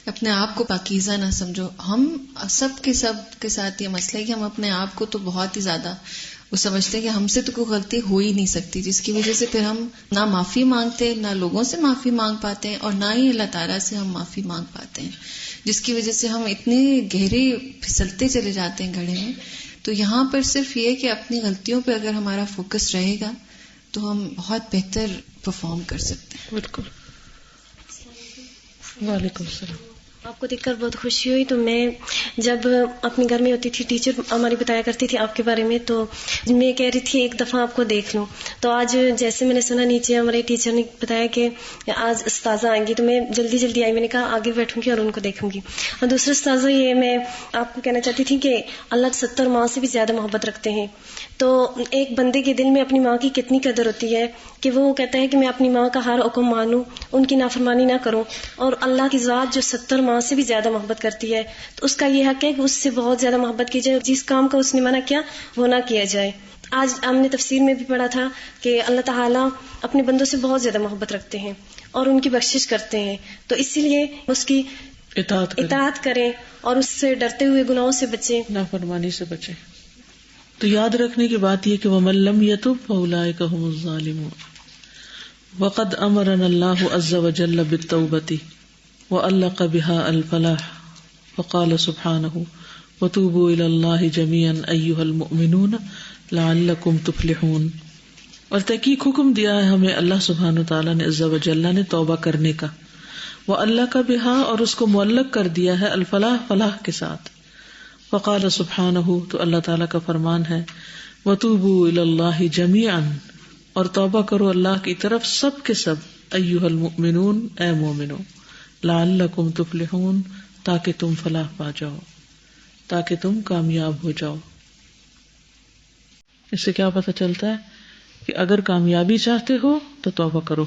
اپنے آپ کو پاکیزہ نہ سمجھو. ہم سب کے ساتھ یہ مسئلہ ہے کہ ہم اپنے آپ کو تو بہت ہی زیادہ وہ سمجھتے ہیں کہ ہم سے تو کوئی غلطی ہو ہی نہیں سکتی، جس کی وجہ سے پھر ہم نہ معافی مانگتے، نہ لوگوں سے معافی مانگ پاتے ہیں، اور نہ ہی اللہ تعالیٰ سے ہم معافی مانگ پاتے ہیں، جس کی وجہ سے ہم اتنے گہرے پھسلتے چلے جاتے ہیں گڑھے میں. تو یہاں پر صرف یہ کہ اپنی غلطیوں پہ اگر ہمارا فوکس رہے گا تو ہم بہت بہتر پرفارم کر سکتے ہیں. بالکل. وعلیکم السلام. آپ کو دیکھ کر بہت خوشی ہوئی. تو میں جب اپنے گھر میں ہوتی تھی ٹیچر ہماری بتایا کرتی تھی آپ کے بارے میں، تو میں کہہ رہی تھی ایک دفعہ آپ کو دیکھ لوں. تو آج جیسے میں نے سنا نیچے ہمارے ٹیچر نے بتایا کہ آج استاذہ آئیں گی، تو میں جلدی جلدی آئی. میں نے کہا آگے بیٹھوں گی اور ان کو دیکھوں گی. اور دوسرا استاذہ یہ میں آپ کو کہنا چاہتی تھی کہ اللہ 70 ماں سے بھی زیادہ محبت رکھتے ہیں. تو ایک بندے کے دل میں اپنی ماں کی کتنی قدر ہوتی ہے کہ وہ کہتا ہے کہ میں اپنی ماں کا ہر حکم مانوں، ان کی نافرمانی نہ کروں. اور اللہ کی ذات جو 70 ماں سے بھی زیادہ محبت کرتی ہے، تو اس کا یہ حق ہے کہ اس سے بہت زیادہ محبت کی جائے، جس کام کا اس نے منع کیا وہ نہ کیا جائے. آج ہم نے تفسیر میں بھی پڑھا تھا کہ اللہ تعالیٰ اپنے بندوں سے بہت زیادہ محبت رکھتے ہیں اور ان کی بخشش کرتے ہیں. تو اسی لیے اس کی اطاعت کریں اور اس سے ڈرتے ہوئے گناہوں سے بچیں، نافرمانی سے بچیں. تو یاد رکھنے کی بات یہ کہ وَمَن لَّمْ يَتُبْ فَأُولَٰئِكَ هُمُ الظَّالِمُونَ. وَقَدْ أَمَرَنَا اللَّهُ عَزَّ وَجَلَّ بِالتَّوْبَةِ وَأَلَّقَ بِهَا الْفَلَاحَ فَقَالَ سُبْحَانَهُ وَتُوبُوا إِلَى اللَّهِ جَمِيعًا أَيُّهَا الْمُؤْمِنُونَ لَعَلَّكُمْ تُفْلِحُونَ. اور تحقیق حکم دیا ہے ہمیں اللہ سبحانہ وتعالیٰ نے عز وجل نے توبہ کرنے کا. وَأَلَّقَ بِهَا، اور اس کو معلق کر دیا ہے الفلاح، فلاح کے ساتھ. فقال سبحانہ، تو اللہ تعالیٰ کا فرمان ہے وَتُوبُوا إِلَى اللَّهِ جَمِيعًا، اور توبہ کرو اللہ کی طرف سب کے سب، أَيُّهَا الْمُؤْمِنُونَ، اے مومنو، لَعَلَّكُمْ تُفْلِحُونَ، تاکہ تم فلاح پا جاؤ، تاکہ تم کامیاب ہو جاؤ. اس سے کیا پتہ چلتا ہے کہ اگر کامیابی چاہتے ہو تو توبہ کرو.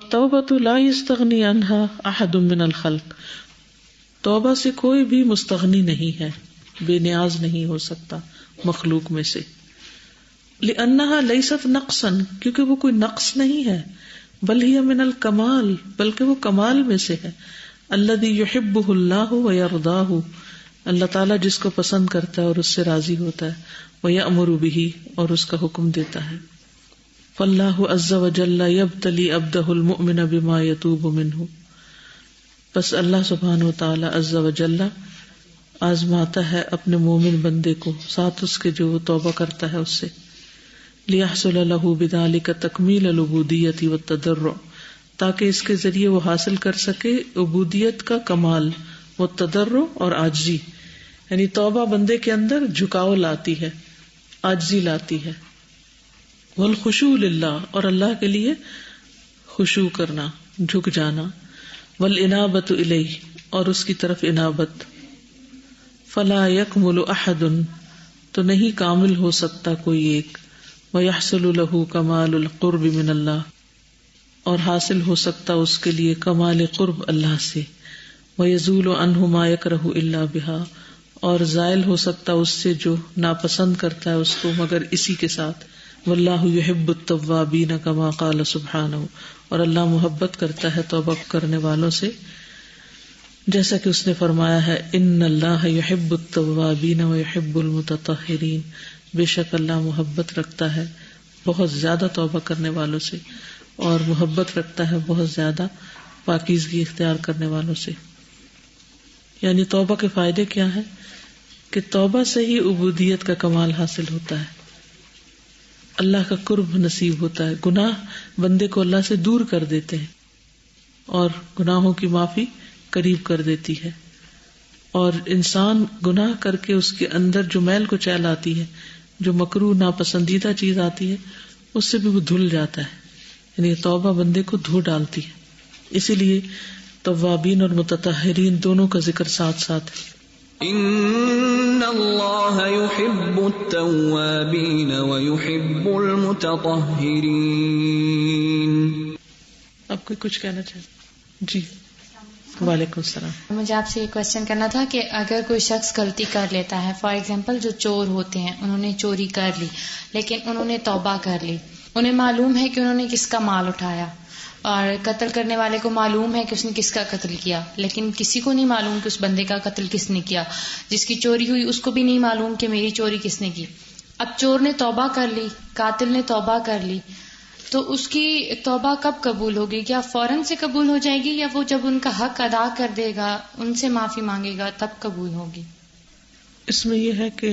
توبۃ لا یستغنی عنہا احد من الخلق، توبہ سے کوئی بھی مستغنی نہیں ہے، بے نیاز نہیں ہو سکتا مخلوق میں سے. لأنہا لیست نقصا، کیونکہ وہ کوئی نقص نہیں ہے، بل ہی من الکمال، بلکہ وہ کمال میں سے ہے. الذی یحبہ اللہ ویرضاہ، اللہ تعالیٰ جس کو پسند کرتا ہے اور اس سے راضی ہوتا ہے. ویأمر بہ، اور اس کا حکم دیتا ہے. فاللہ عز وجل یبتلی عبدہ المؤمن بما یتوب منہ، بس اللہ سبحانہ وتعالی عز وجل آزماتا ہے اپنے مومن بندے کو ساتھ اس کے جو وہ توبہ کرتا ہے اس سے. لیحصل لہ بذلک تکمیل العبودیۃ والتضرع، تاکہ اس کے ذریعے وہ حاصل کر سکے عبودیت کا کمال، والتضرع، اور عاجزی. یعنی توبہ بندے کے اندر جھکاؤ لاتی ہے، عاجزی لاتی ہے. والخشوع للہ، اور اللہ کے لیے خشوع کرنا، جھک جانا. والانابۃ الیہ، اور اس کی طرف انابت. فلا یکمل احد، تو نہیں کامل ہو سکتا کوئی ایک. وَيَحْصُلُ لَهُ كَمَالُ الْقُرْبِ مِنَ اللَّهِ، اور حاصل ہو سکتا اس کے لیے کمال قرب اللہ سے. وَيَزُولُ عَنْهُ مَا يَكْرَهُ إِلَّا بِهَا، اور زائل ہو سکتا اس سے جو ناپسند کرتا ہے اس کو مگر اسی کے ساتھ. وَاللَّهُ يُحِبُّ التَّوَّابِينَ كَمَا قَالَ سُبْحَانَهُ، اور اللہ محبت کرتا ہے توبہ کرنے والوں سے، جیسا کہ اس نے فرمایا ہے ان اللہ یحب التوابین ویحب المتطہرین، بے شک اللہ محبت رکھتا ہے بہت زیادہ توبہ کرنے والوں سے اور محبت رکھتا ہے بہت زیادہ پاکیزگی اختیار کرنے والوں سے. یعنی توبہ کے فائدے کیا ہیں کہ توبہ سے ہی عبودیت کا کمال حاصل ہوتا ہے، اللہ کا قرب نصیب ہوتا ہے. گناہ بندے کو اللہ سے دور کر دیتے ہیں اور گناہوں کی معافی قریب کر دیتی ہے، اور انسان گناہ کر کے اس کے اندر جو میل کو چیل آتی ہے، جو مکروہ ناپسندیدہ چیز آتی ہے، اس سے بھی وہ دھل جاتا ہے. یعنی توبہ بندے کو دھو ڈالتی ہے. اسی لیے توابین اور متطہرین دونوں کا ذکر ساتھ ساتھ ہے. ان اللہ یحب التوابین ویحب المتطہرین. آپ کوئی کچھ کہنا چاہتے؟ جی وعلیکم السلام. مجھے آپ سے یہ کوشچن کرنا تھا کہ اگر کوئی شخص غلطی کر لیتا ہے، فار ایگزامپل جو چور ہوتے ہیں، انہوں نے چوری کر لی لیکن انہوں نے توبہ کر لی، انہیں معلوم ہے کہ انہوں نے کس کا مال اٹھایا، اور قتل کرنے والے کو معلوم ہے کہ اس نے کس کا قتل کیا، لیکن کسی کو نہیں معلوم کہ اس بندے کا قتل کس نے کیا. جس کی چوری ہوئی اس کو بھی نہیں معلوم کہ میری چوری کس نے کی. اب چور نے توبہ کر لی، قاتل نے توبہ کر لی، تو اس کی توبہ کب قبول ہوگی؟ کیا فوراً سے قبول ہو جائے گی، یا وہ جب ان کا حق ادا کر دے گا، ان سے معافی مانگے گا، تب قبول ہوگی؟ اس میں یہ ہے کہ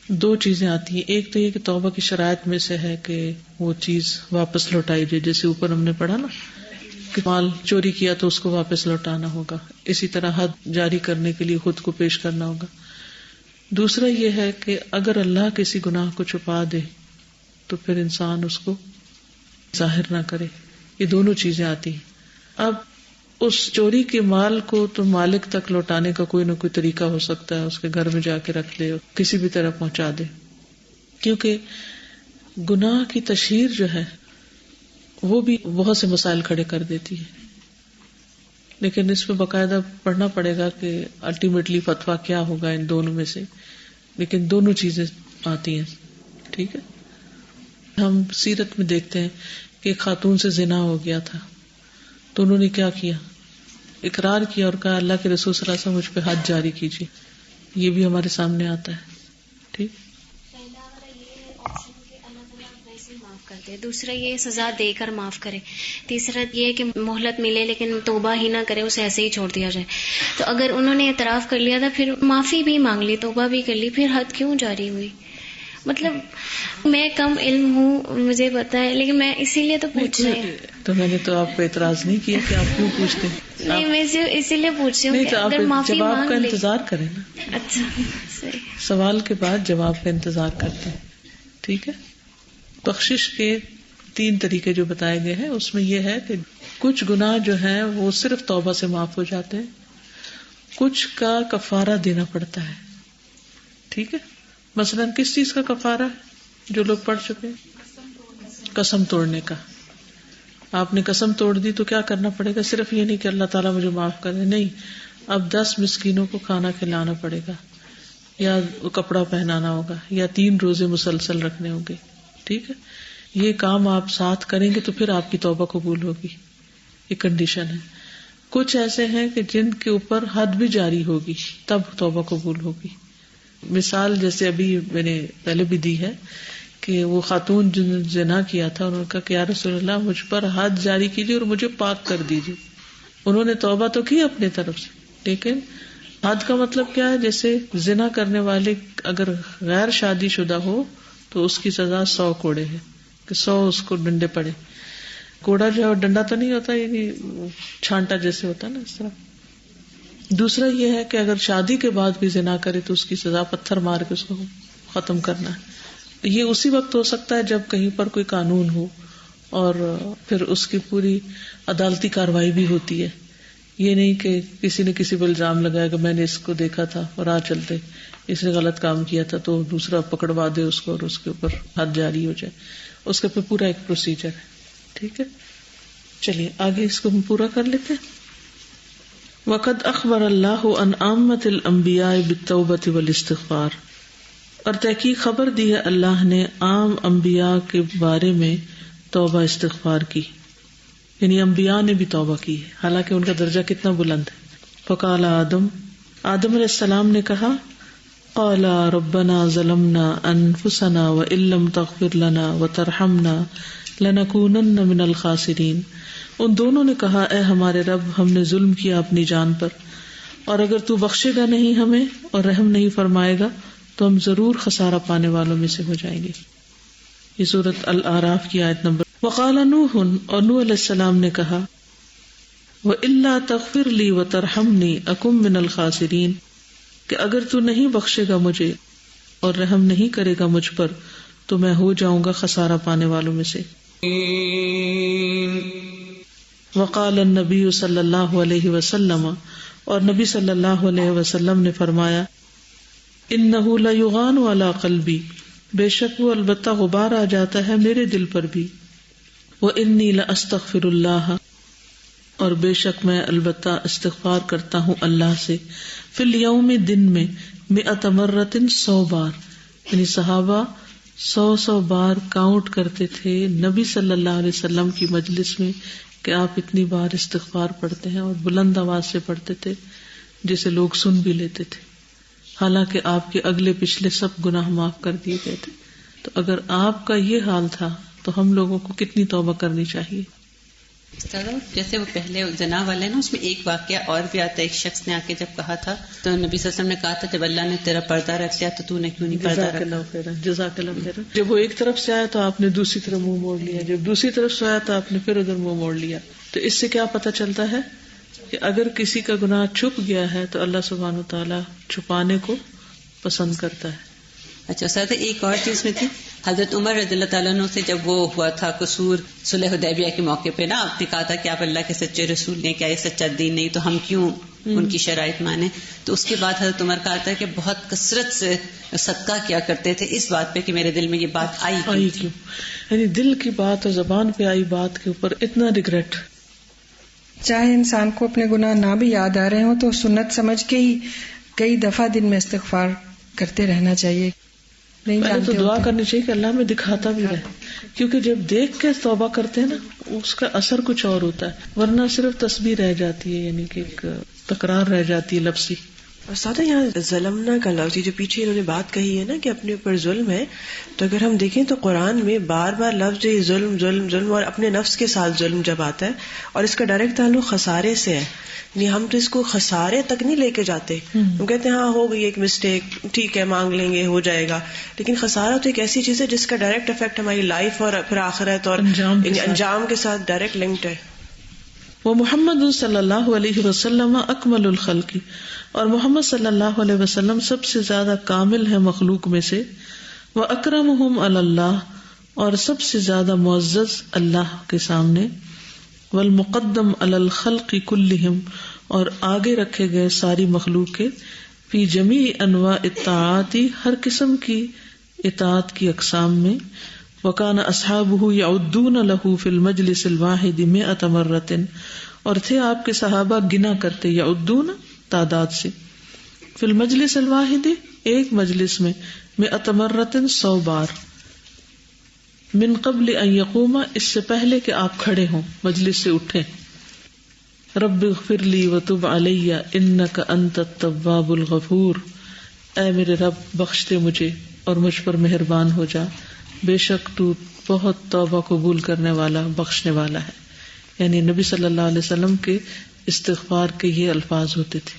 دو چیزیں آتی ہیں. ایک تو یہ کہ توبہ کی شرائط میں سے ہے کہ وہ چیز واپس لوٹائی جائے، جیسے اوپر ہم نے پڑھا نا کہ مال چوری کیا تو اس کو واپس لوٹانا ہوگا. اسی طرح حد جاری کرنے کے لیے خود کو پیش کرنا ہوگا. دوسرا یہ ہے کہ اگر اللہ کسی گناہ کو چھپا دے تو پھر انسان اس کو ظاہر نہ کرے. یہ دونوں چیزیں آتی ہیں. اب اس چوری کے مال کو تو مالک تک لوٹانے کا کوئی نہ کوئی طریقہ ہو سکتا ہے، اس کے گھر میں جا کے رکھ لے، کسی بھی طرح پہنچا دے، کیونکہ گناہ کی تشہیر جو ہے وہ بھی بہت سے مسائل کھڑے کر دیتی ہے. لیکن اس میں باقاعدہ پڑھنا پڑے گا کہ الٹیمیٹلی فتویٰ کیا ہوگا ان دونوں میں سے. لیکن دونوں چیزیں آتی ہیں. ٹھیک ہے. ہم سیرت میں دیکھتے ہیں کہ ایک خاتون سے زنا ہو گیا تھا، تو انہوں نے کیا کیا؟ اقرار کیا اور کہا اللہ کے رسول صلی اللہ علیہ وسلم مجھ پہ حد جاری کیجیے. یہ بھی ہمارے سامنے آتا ہے. ٹھیک. دوسرا یہ سزا دے کر معاف کرے. تیسرا یہ کہ مہلت ملے لیکن توبہ ہی نہ کرے، اسے ایسے ہی چھوڑ دیا جائے. تو اگر انہوں نے اعتراف کر لیا تھا، پھر معافی بھی مانگ لی، توبہ بھی کر لی، پھر حد کیوں جاری ہوئی؟ مطلب میں کم علم ہوں، مجھے پتا ہے، لیکن میں اسی لیے تو پوچھ رہی ہوں. تو میں نے تو آپ پہ اعتراض نہیں کیا کہ آپ کیوں پوچھتے. نہیں، میں اسی لیے پوچھ رہی ہوں کہ اگر معافی جواب کا مانگ انتظار کریں نا. اچھا صحیح. سوال کے بعد جواب کا انتظار کرتے ہیں. ٹھیک ہے. بخشش کے 3 طریقے جو بتائے گئے ہیں، اس میں یہ ہے کہ کچھ گناہ جو ہیں وہ صرف توبہ سے معاف ہو جاتے ہیں، کچھ کا کفارہ دینا پڑتا ہے. ٹھیک ہے. مثلاً کس چیز کا کفارہ ہے جو لوگ پڑھ چکے ہیں؟ قسم توڑنے کا. آپ نے قسم توڑ دی تو کیا کرنا پڑے گا؟ صرف یہ نہیں کہ اللہ تعالیٰ مجھے معاف کر دے، نہیں، اب 10 مسکینوں کو کھانا کھلانا پڑے گا، یا کپڑا پہنانا ہوگا، یا 3 روزے مسلسل رکھنے ہوں گے. ٹھیک ہے. یہ کام آپ ساتھ کریں گے تو پھر آپ کی توبہ قبول ہوگی. یہ کنڈیشن ہے. کچھ ایسے ہیں کہ جن کے اوپر حد بھی جاری ہوگی تب توبہ قبول ہوگی. مثال جیسے ابھی میں نے پہلے بھی دی ہے کہ وہ خاتون جن نے زنا کیا تھا، انہوں نے کہا کہ یا رسول اللہ مجھ پر حد جاری کیجیے اور مجھے پاک کر دیجیے. انہوں نے توبہ تو کی اپنے طرف سے، لیکن حد کا مطلب کیا ہے؟ جیسے زنا کرنے والے اگر غیر شادی شدہ ہو تو اس کی سزا 100 کوڑے ہے، کہ 100 اس کو ڈنڈے پڑے. کوڑا جو ہے ڈنڈا تو نہیں ہوتا، یعنی چھانٹا جیسے ہوتا ہے نا، اس طرح. دوسرا یہ ہے کہ اگر شادی کے بعد بھی زنا کرے تو اس کی سزا پتھر مار کے اس کو ختم کرنا ہے. یہ اسی وقت ہو سکتا ہے جب کہیں پر کوئی قانون ہو اور پھر اس کی پوری عدالتی کاروائی بھی ہوتی ہے یہ نہیں کہ کسی نے کسی پر الزام لگایا کہ میں نے اس کو دیکھا تھا اور چلتے اس نے غلط کام کیا تھا تو دوسرا پکڑوا دے اس کو اور اس کے اوپر حد جاری ہو جائے. اس کا پھر پورا ایک پروسیجر ہے. ٹھیک ہے, چلیے آگے اس کو ہم پورا کر لیتے ہیں. وقد اخبر اللہ عن عامۃ الانبیاء بالتوبۃ والاستغفار, اور تحقیق خبر دی ہے اللہ نے عام انبیاء کے بارے میں توبہ استغفار کی, یعنی انبیاء نے بھی توبہ کی ہے حالانکہ ان کا درجہ کتنا بلند ہے. فقال آدم علیہ السلام نے کہا, قال ربنا ظلمنا انفسنا وان لم تغفر لنا وترحمنا لنکونن من الخاسرین. ان دونوں نے کہا, اے ہمارے رب ہم نے ظلم کیا اپنی جان پر, اور اگر تو بخشے گا نہیں ہمیں اور رحم نہیں فرمائے گا تو ہم ضرور خسارہ پانے والوں میں سے ہو جائیں گے. یہ سورۃ الاعراف کی آیت نمبر. وقال نوح, اور نوح علیہ السلام نے کہا, وَإِلَّا تَغْفِرْ لِي وَتَرْحَمْنِي أَكُن مِّنَ الْخَاسِرِينَ, کہ اگر تو نہیں بخشے گا مجھے اور رحم نہیں کرے گا مجھ پر تو میں ہو جاؤں گا خسارہ پانے والوں میں سے. وقال النبی صلی اللہ علیہ وسلم, اور نبی صلی اللہ علیہ وسلم نے فرمایا, انہ لیغان علی قلبی, بے شک وہ البتہ غبار آ جاتا ہے میرے دل پر بھی. وانی لاستغفر اللہ, اور بے شک میں البتہ استغفار کرتا ہوں اللہ سے, فی الیوم, دن میں, 100 مرۃ, 100 بار. یعنی صحابہ 100 بار کاؤنٹ کرتے تھے نبی صلی اللہ علیہ وسلم کی مجلس میں کہ آپ اتنی بار استغفار پڑھتے ہیں, اور بلند آواز سے پڑھتے تھے جسے لوگ سن بھی لیتے تھے, حالانکہ آپ کے اگلے پچھلے سب گناہ معاف کر دیے گئے تھے. تو اگر آپ کا یہ حال تھا تو ہم لوگوں کو کتنی توبہ کرنی چاہیے. جیسے وہ پہلے زنا والے نا, اس میں ایک واقعہ اور بھی آتا ہے. ایک شخص نے آ کے جب کہا تھا تو نبی صلی اللہ علیہ وسلم نے کہا تھا, جب اللہ نے تیرا پردہ رکھ لیا تو نے کیوں نہیں پردہ رکھا. جزاک اللہ خیر. جب وہ ایک طرف سے آیا تو آپ نے دوسری طرف منہ موڑ لیا, جب دوسری طرف سے آیا تو آپ نے پھر ادھر منہ موڑ لیا. تو اس سے کیا پتہ چلتا ہے کہ اگر کسی کا گناہ چھپ گیا ہے تو اللہ سبحانہ وتعالی چھپانے کو پسند کرتا ہے. اچھا سر, ایک اور چیز میں تھی, حضرت عمر رضی اللہ تعالیٰ عنہ سے جب وہ ہوا تھا قصور صلح حدیبیہ کے موقع پہ نا, آپ نے کہا تھا کہ آپ اللہ کے سچے رسول نے, کیا یہ سچا دین نہیں تو ہم کیوں ان کی شرائط مانیں. تو اس کے بعد حضرت عمر کہا تھا کہ بہت کثرت سے صدقہ کیا کرتے تھے اس بات پہ کہ میرے دل میں یہ بات آئی کیوں. یعنی دل کی بات اور زبان پہ آئی بات کے اوپر اتنا ریگریٹ. چاہے انسان کو اپنے گناہ نہ بھی یاد آ رہے ہوں تو سنت سمجھ کے ہی کئی دفعہ دن میں استغفار کرتے رہنا چاہیے. پہلے تو دعا کرنی چاہیے کہ اللہ میں دکھاتا بھی رہے, کیونکہ جب دیکھ کے توبہ کرتے ہیں نا اس کا اثر کچھ اور ہوتا ہے, ورنہ صرف تسبیح رہ جاتی ہے, یعنی کہ ایک تکرار رہ جاتی ہے لفظی. اور سادہ یہاں ظلمنا کا لفظ جو پیچھے انہوں نے بات کہی ہے نا کہ اپنے اوپر ظلم ہے, تو اگر ہم دیکھیں تو قرآن میں بار بار لفظ ظلم ظلم ظلم اور اپنے نفس کے ساتھ ظلم جب آتا ہے, اور اس کا ڈائریکٹ تعلق خسارے سے ہے. یعنی ہم تو اس کو خسارے تک نہیں لے کے جاتے, ہم کہتے ہیں ہاں ہو گئی ایک مسٹیک, ٹھیک ہے مانگ لیں گے ہو جائے گا, لیکن خسارہ تو ایک ایسی چیز ہے جس کا ڈائریکٹ افیکٹ ہماری لائف اور پھر آخرت اور انجام کے ساتھ ڈائریکٹ لنکڈ ہے. وہ محمد صلی اللہ علیہ وسلم اکمل الخلق, اور محمد صلی اللہ علیہ وسلم سب سے زیادہ کامل ہے مخلوق میں سے. وہ اکرمہم علی اللہ, اور سب سے زیادہ معزز اللہ کے سامنے. والمقدم علی الخلق کلہم, اور آگے رکھے گئے ساری مخلوق کے. فی جمیع انواع الطاعات, ہر قسم کی اطاعت کی اقسام میں. وکان اصحابہ یعدون لہ فی المجلس الواحد 100 مرۃ, اور تھے آپ کے صحابہ گنا کرتے, یعدون تعداد سے, فی المجلس الواحد ایک مجلس میں, 100 مرۃ 100 بار. من قبل ان یقوم, اس سے پہلے کہ آپ کھڑے ہوں مجلس سے اٹھیں. رب اغفر لی وتب علی انک انت التواب الغفور, اے میرے رب بخش دے مجھے اور مجھ پر مہربان ہو جا, بے شک تو بہت توبہ قبول کرنے والا بخشنے والا ہے. یعنی نبی صلی اللہ علیہ وسلم کے استغفار کے یہ الفاظ ہوتے تھے.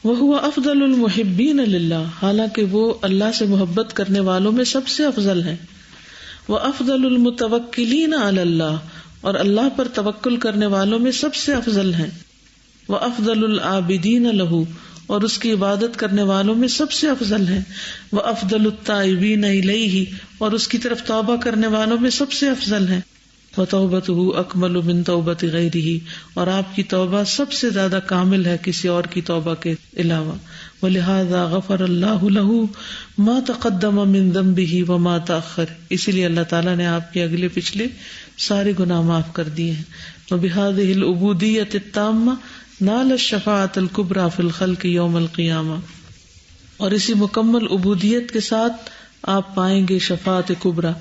وَهُوَ أَفْضَلُ الْمُحِبِّينَ لِلَّهِ, حالانکہ وہ اللہ سے محبت کرنے والوں میں سب سے افضل ہیں. وَأَفْضَلُ الْمُتَوَكِّلِينَ عَلَى اللَّهِ, اور اللہ پر توکل کرنے والوں میں سب سے افضل ہیں. وَأَفْضَلُ الْعَابِدِينَ لَهُ, اور اس کی عبادت کرنے والوں میں سب سے افضل ہیں. وَأَفْضَلُ التَّائِبِينَ إِلَيْهِ, اور اس کی طرف توبہ کرنے والوں میں سب سے افضل ہیں. وتوبته اکمل من توبۃ غیرہ، اور آپ کی توبہ سب سے زیادہ کامل ہے کسی اور کی توبہ کے علاوہ. ولہذا غفر اللہ لہ ما تقدم من ذنبہ وما تأخر، اسی لیے اللہ تعالیٰ نے آپ کے اگلے پچھلے سارے گناہ معاف کر دیے ہیں. وبہذہ العبودیۃ التامہ نال الشفاعۃ الکبریٰ فی الخلق یوم القیامہ، اور اسی مکمل عبودیت کے ساتھ آپ پائیں گے شفاعت کبریٰ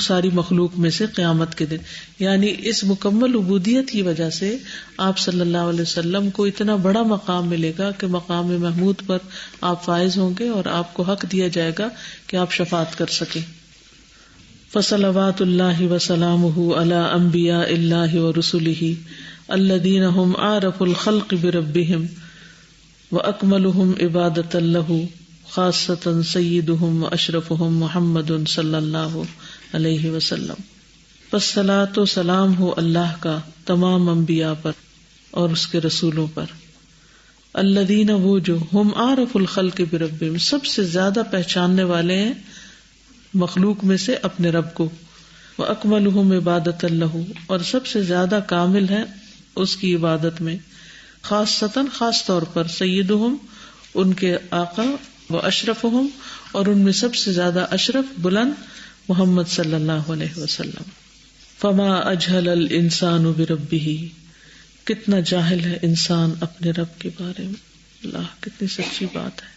ساری مخلوق میں سے قیامت کے دن. یعنی اس مکمل عبودیت کی وجہ سے آپ صلی اللہ علیہ وسلم کو اتنا بڑا مقام ملے گا کہ مقام محمود پر آپ فائز ہوں گے اور آپ کو حق دیا جائے گا کہ آپ شفاعت کر سکیں. فصلوات اللہ وسلامہ علی انبیاء اللہ ورسلہ الذین ہم اعرف الخلق بربہم واکملہم عبادۃ لہ خاصۃ سیدہم واشرفہم محمد صلی اللہ علیہ وسلم. پس صلاۃ و سلام ہو اللہ کا تمام انبیاء پر اور اس کے رسولوں پر. الذین، وہ جو، ہم عارف الخلق بربہم، سب سے زیادہ پہچاننے والے ہیں مخلوق میں سے اپنے رب کو. واکملہم عبادۃ لہ، اور سب سے زیادہ کامل ہے اس کی عبادت میں. خاصتاً، خاص طور پر. سیدہم، ان کے آقا. واشرفہم، اور ان میں سب سے زیادہ اشرف، بلند، محمد صلی اللہ علیہ وسلم. فما اجہل الانسان بربہ، کتنا جاہل ہے انسان اپنے رب کے بارے میں. اللہ، کتنی سچی بات ہے.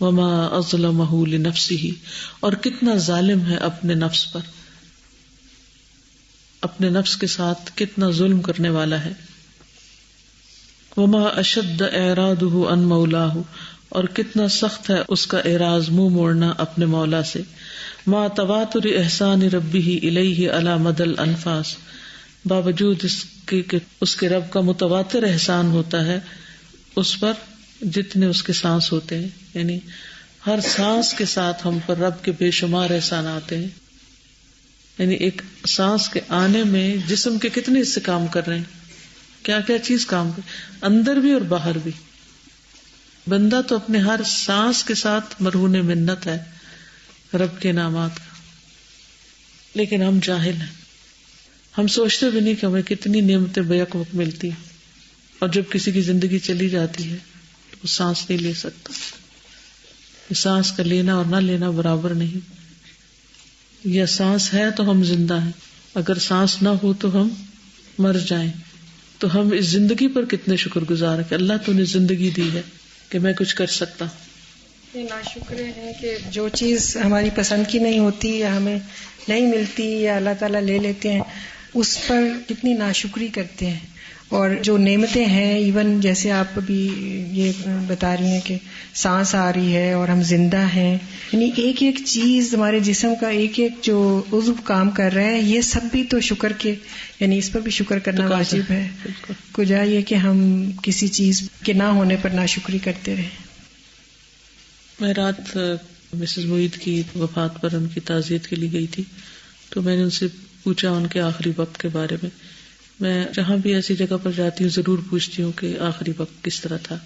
وما اظلمہ لنفسہ، اور کتنا ظالم ہے اپنے نفس پر، اپنے نفس کے ساتھ کتنا ظلم کرنے والا ہے. وما اشد اعراضہ عن مولاہ، اور کتنا سخت ہے اس کا اعراض، منہ موڑنا اپنے مولا سے. ما تواتر احسان ربہ الیہ علی مدى الانفاس، باوجود اس کے کہ اس کے رب کا متواتر احسان ہوتا ہے اس پر جتنے اس کے سانس ہوتے ہیں. یعنی ہر سانس کے ساتھ ہم پر رب کے بے شمار احسان آتے ہیں. یعنی ایک سانس کے آنے میں جسم کے کتنے حصے کام کر رہے ہیں، کیا کیا چیز کام کر، اندر بھی اور باہر بھی. بندہ تو اپنے ہر سانس کے ساتھ مرہون منت ہے رب کے انعامات کا. لیکن ہم جاہل ہیں، ہم سوچتے بھی نہیں کہ ہمیں کتنی نعمتیں بیک وقت ملتی ہیں، اور جب کسی کی زندگی چلی جاتی ہے تو وہ سانس نہیں لے سکتا. سانس کا لینا اور نہ لینا برابر نہیں. یا سانس ہے تو ہم زندہ ہیں، اگر سانس نہ ہو تو ہم مر جائیں. تو ہم اس زندگی پر کتنے شکر گزار ہیں کہ اللہ تو نے زندگی دی ہے کہ میں کچھ کر سکتا. یہ ناشکرے ہیں کہ جو چیز ہماری پسند کی نہیں ہوتی یا ہمیں نہیں ملتی یا اللہ تعالیٰ لے لیتے ہیں، اس پر کتنی ناشکری کرتے ہیں. اور جو نعمتیں ہیں، ایون جیسے آپ ابھی یہ بتا رہی ہیں کہ سانس آ رہی ہے اور ہم زندہ ہیں، یعنی ایک ایک چیز ہمارے جسم کا ایک ایک جو عضو کام کر رہے ہیں، یہ سب بھی تو شکر کے، یعنی اس پر بھی شکر کرنا واجب ہے. کجا یہ کہ ہم کسی چیز کے نہ ہونے پر ناشکری کرتے رہیں. میں رات مسز معید کی وفات پر ان کی تعزیت کے لیے گئی تھی، تو میں نے ان سے پوچھا ان کے آخری وقت کے بارے میں. میں جہاں بھی ایسی جگہ پر جاتی ہوں ضرور پوچھتی ہوں کہ آخری وقت کس طرح تھا،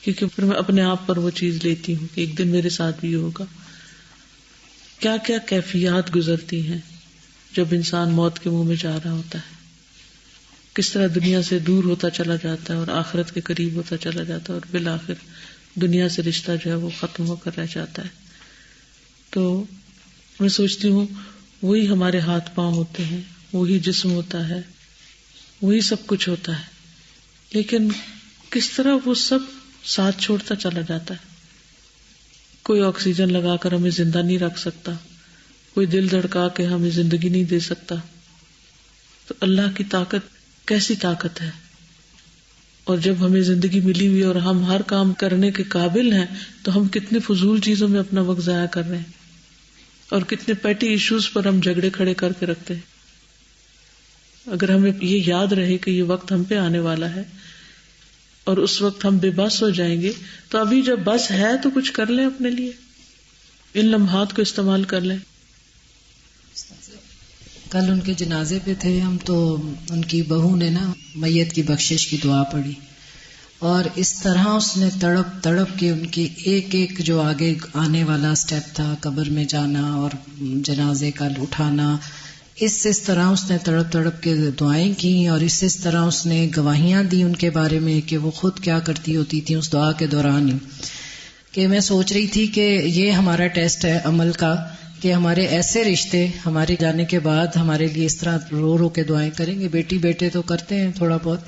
کیونکہ پھر میں اپنے آپ پر وہ چیز لیتی ہوں کہ ایک دن میرے ساتھ بھی ہوگا. کیا کیا کیفیات گزرتی ہیں جب انسان موت کے منہ میں جا رہا ہوتا ہے، کس طرح دنیا سے دور ہوتا چلا جاتا ہے اور آخرت کے قریب ہوتا چلا جاتا ہے، اور بالآخر دنیا سے رشتہ جو ہے وہ ختم ہو کر رہ جاتا ہے. تو میں سوچتی ہوں وہی ہمارے ہاتھ پاؤں ہوتے ہیں، وہی جسم ہوتا ہے، وہی سب کچھ ہوتا ہے، لیکن کس طرح وہ سب ساتھ چھوڑتا چلا جاتا ہے. کوئی آکسیجن لگا کر ہمیں زندہ نہیں رکھ سکتا، کوئی دل دھڑکا کے ہمیں زندگی نہیں دے سکتا. تو اللہ کی طاقت کیسی طاقت ہے. اور جب ہمیں زندگی ملی ہوئی اور ہم ہر کام کرنے کے قابل ہیں، تو ہم کتنے فضول چیزوں میں اپنا وقت ضائع کر رہے ہیں، اور کتنے پیٹی ایشوز پر ہم جھگڑے کھڑے کر کے رکھتے ہیں. اگر ہمیں یہ یاد رہے کہ یہ وقت ہم پہ آنے والا ہے اور اس وقت ہم بے بس ہو جائیں گے، تو ابھی جب بس ہے تو کچھ کر لیں اپنے لیے، ان لمحات کو استعمال کر لیں. کل ان کے جنازے پہ تھے ہم، تو ان کی بہو نے نا میت کی بخشش کی دعا پڑھی، اور اس طرح اس نے تڑپ تڑپ کے ان کی ایک ایک جو آگے آنے والا سٹیپ تھا، قبر میں جانا اور جنازے کا اٹھانا، اس طرح اس نے تڑپ تڑپ کے دعائیں کی، اور اس طرح اس نے گواہیاں دی ان کے بارے میں کہ وہ خود کیا کرتی ہوتی تھی اس دعا کے دوران ہی، کہ میں سوچ رہی تھی کہ یہ ہمارا ٹیسٹ ہے عمل کا، کہ ہمارے ایسے رشتے ہمارے جانے کے بعد ہمارے لیے اس طرح رو رو کے دعائیں کریں گے. بیٹی بیٹے تو کرتے ہیں تھوڑا بہت،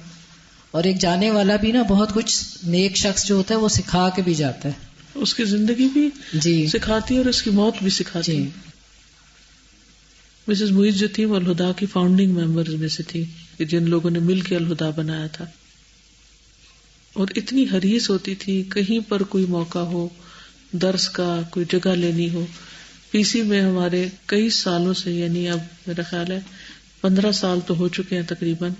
اور ایک جانے والا بھی نا بہت کچھ نیک شخص جو ہوتا ہے وہ سکھا کے بھی جاتا ہے، اس کی زندگی بھی جی سکھاتی ہے اور اس کی موت بھی سکھاتی ہے. مسز معیز جو تھی وہ الہدا کی فاؤنڈنگ ممبرز میں سے تھی، کہ جن لوگوں نے مل کے الہدا بنایا تھا، اور اتنی حریص ہوتی تھی کہیں پر کوئی موقع ہو، درس کا کوئی جگہ لینی ہو. پی سی میں ہمارے کئی سالوں سے، یعنی اب میرا خیال ہے 15 سال تو ہو چکے ہیں تقریباً،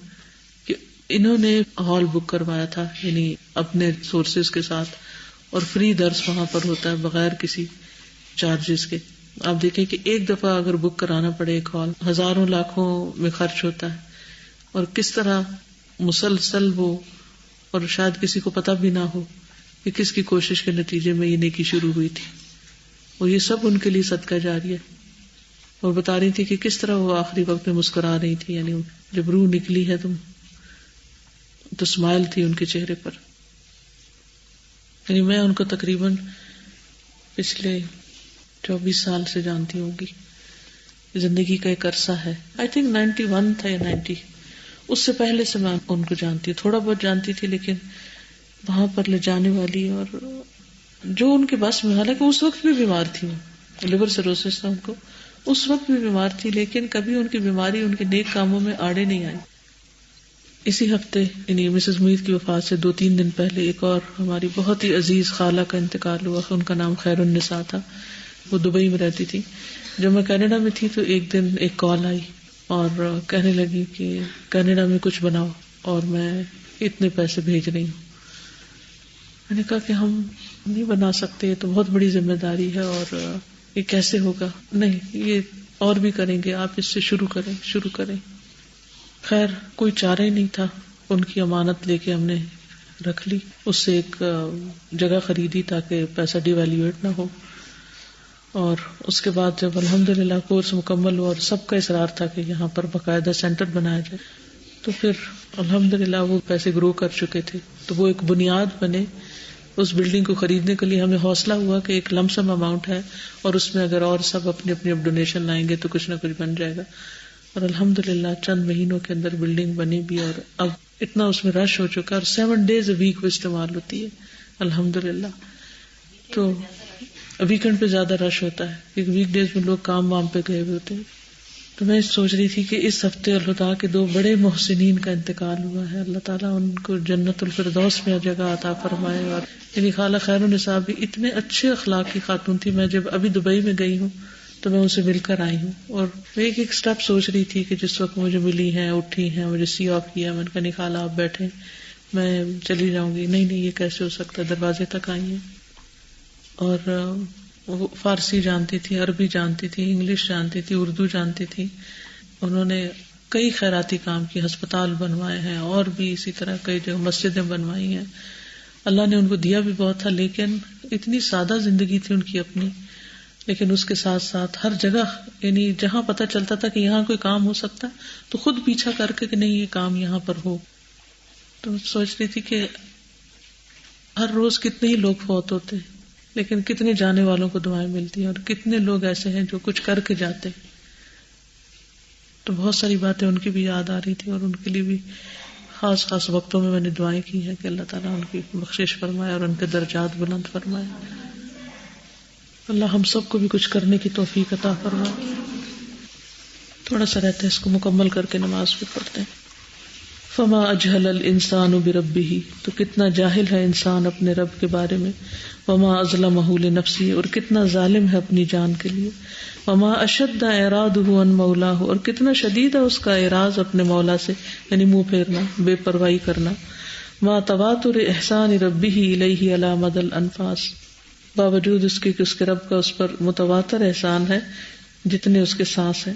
کہ انہوں نے ہال بک کروایا تھا، یعنی اپنے سورسز کے ساتھ، اور فری درس وہاں پر ہوتا ہے بغیر کسی چارجز کے. آپ دیکھیں کہ ایک دفعہ اگر بک کرانا پڑے ایک ہال، ہزاروں لاکھوں میں خرچ ہوتا ہے، اور کس طرح مسلسل وہ، اور شاید کسی کو پتہ بھی نہ ہو کہ کس کی کوشش کے نتیجے میں یہ نیکی شروع ہوئی تھی، اور یہ سب ان کے لیے صدقہ جاری ہے. اور بتا رہی تھی کہ کس طرح وہ آخری وقت میں مسکرا رہی تھی، یعنی جب روح نکلی ہے تو اسمائل تھی ان کے چہرے پر. یعنی میں ان کو تقریباً پچھلے 24 سال سے جانتی ہوں گی، زندگی کا ایک عرصہ ہے. آئی تھنک 91 تھا یا 90، اس سے پہلے سے میں ان کو جانتی ہوں، تھوڑا بہت جانتی تھی، لیکن وہاں پر لے جانے والی اور جو ان کے بس میں، حالانکہ اس وقت بھی بیمار تھی، لیور سروسس تھا ان کو، اس وقت بھی بیمار تھی، لیکن کبھی ان کی بیماری ان کے نیک کاموں میں آڑے نہیں آئی. اسی ہفتے یعنی مسز معیز کی وفات سے 2-3 دن پہلے ایک اور ہماری بہت ہی عزیز خالہ کا انتقال ہوا. ان کا نام خیر النساء تھا، وہ دبئی میں رہتی تھی. جب میں کینیڈا میں تھی تو ایک دن ایک کال آئی اور کہنے لگی کہ کینیڈا میں کچھ بناؤ اور میں اتنے پیسے بھیج رہی ہوں. میں نے کہا کہ ہم نہیں بنا سکتے، یہ تو بہت بڑی ذمہ داری ہے، اور یہ کیسے ہوگا؟ نہیں، یہ اور بھی کریں گے، آپ اس سے شروع کریں. خیر کوئی چارہ ہی نہیں تھا، ان کی امانت لے کے ہم نے رکھ لی. اس سے ایک جگہ خریدی تاکہ پیسہ ڈی ویلیویٹ نہ ہو، اور اس کے بعد جب الحمدللہ کورس مکمل ہوا اور سب کا اصرار تھا کہ یہاں پر باقاعدہ سینٹر بنایا جائے، تو پھر الحمدللہ وہ پیسے گرو کر چکے تھے، تو وہ ایک بنیاد بنے. اس بلڈنگ کو خریدنے کے لیے ہمیں حوصلہ ہوا کہ ایک لم سم اماؤنٹ ہے، اور اس میں اگر اور سب اپنی اپنی ڈونیشن لائیں گے تو کچھ نہ کچھ بن جائے گا. اور الحمدللہ چند مہینوں کے اندر بلڈنگ بنی بھی، اور اب اتنا اس میں رش ہو چکا، اور 7 days a week وہ استعمال ہوتی ہے الحمدللہ. تو ویکنڈ پہ زیادہ رش ہوتا ہے کیونکہ ویک ڈیز میں لوگ کام وام پہ گئے ہوئے ہوتے ہیں. تو میں سوچ رہی تھی کہ اس ہفتے الہدا کے 2 بڑے محسنین کا انتقال ہوا ہے. اللہ تعالیٰ ان کو جنت الفردوس میں جگہ عطا فرمائے. اور یعنی خالہ خیر النساء بھی اتنے اچھے اخلاق کی خاتون تھی. میں جب ابھی دبئی میں گئی ہوں تو میں ان سے مل کر آئی ہوں، اور میں ایک اسٹیپ سوچ رہی تھی کہ جس وقت مجھے ملی ہیں، اٹھی ہیں، مجھے سی آف کیا، میں نے کہا نہیں خالہ آپ بیٹھیں، میں چلی جاؤں گی. نہیں یہ کیسے ہو سکتا ہے، دروازے تک آئی ہیں. اور وہ فارسی جانتی تھی، عربی جانتی تھی، انگلش جانتی تھی، اردو جانتی تھی. انہوں نے کئی خیراتی کام کی، ہسپتال بنوائے ہیں، اور بھی اسی طرح کئی جگہ مسجدیں بنوائی ہیں. اللہ نے ان کو دیا بھی بہت تھا، لیکن اتنی سادہ زندگی تھی ان کی اپنی، لیکن اس کے ساتھ ساتھ ہر جگہ، یعنی جہاں پتہ چلتا تھا کہ یہاں کوئی کام ہو سکتا تو خود پیچھا کر کے کہ نہیں یہ کام یہاں پر ہو. تو سوچ رہی تھی کہ ہر روز کتنے ہی لوگ فوت ہوتے ہیں، لیکن کتنے جانے والوں کو دعائیں ملتی ہیں، اور کتنے لوگ ایسے ہیں جو کچھ کر کے جاتے. تو بہت ساری باتیں ان کی بھی یاد آ رہی تھی، اور ان کے لیے بھی خاص وقتوں میں نے دعائیں کی ہیں کہ اللہ تعالیٰ ان کی بخشش فرمائے اور ان کے درجات بلند فرمائے. اللہ ہم سب کو بھی کچھ کرنے کی توفیق عطا فرمائے. تھوڑا سا رہتا ہے، اس کو مکمل کر کے نماز بھی پڑھتے ہیں. فما اجہل الانسان بربہ، تو کتنا جاہل ہے انسان اپنے رب کے بارے میں. وما اظلمہ لنفسہ، اور کتنا ظالم ہے اپنی جان کے لیے. وما اشد اعراضہ عن مولاہ، اور کتنا شدید ہے اس کا اعراض اپنے مولا سے، یعنی منہ پھیرنا، بے پرواہی کرنا. ما تواتر احسان ربہ الیہ علی مدى الانفاس، باوجود اس کے کہ اس کے رب کا اس پر متواتر احسان ہے جتنے اس کے سانس ہیں.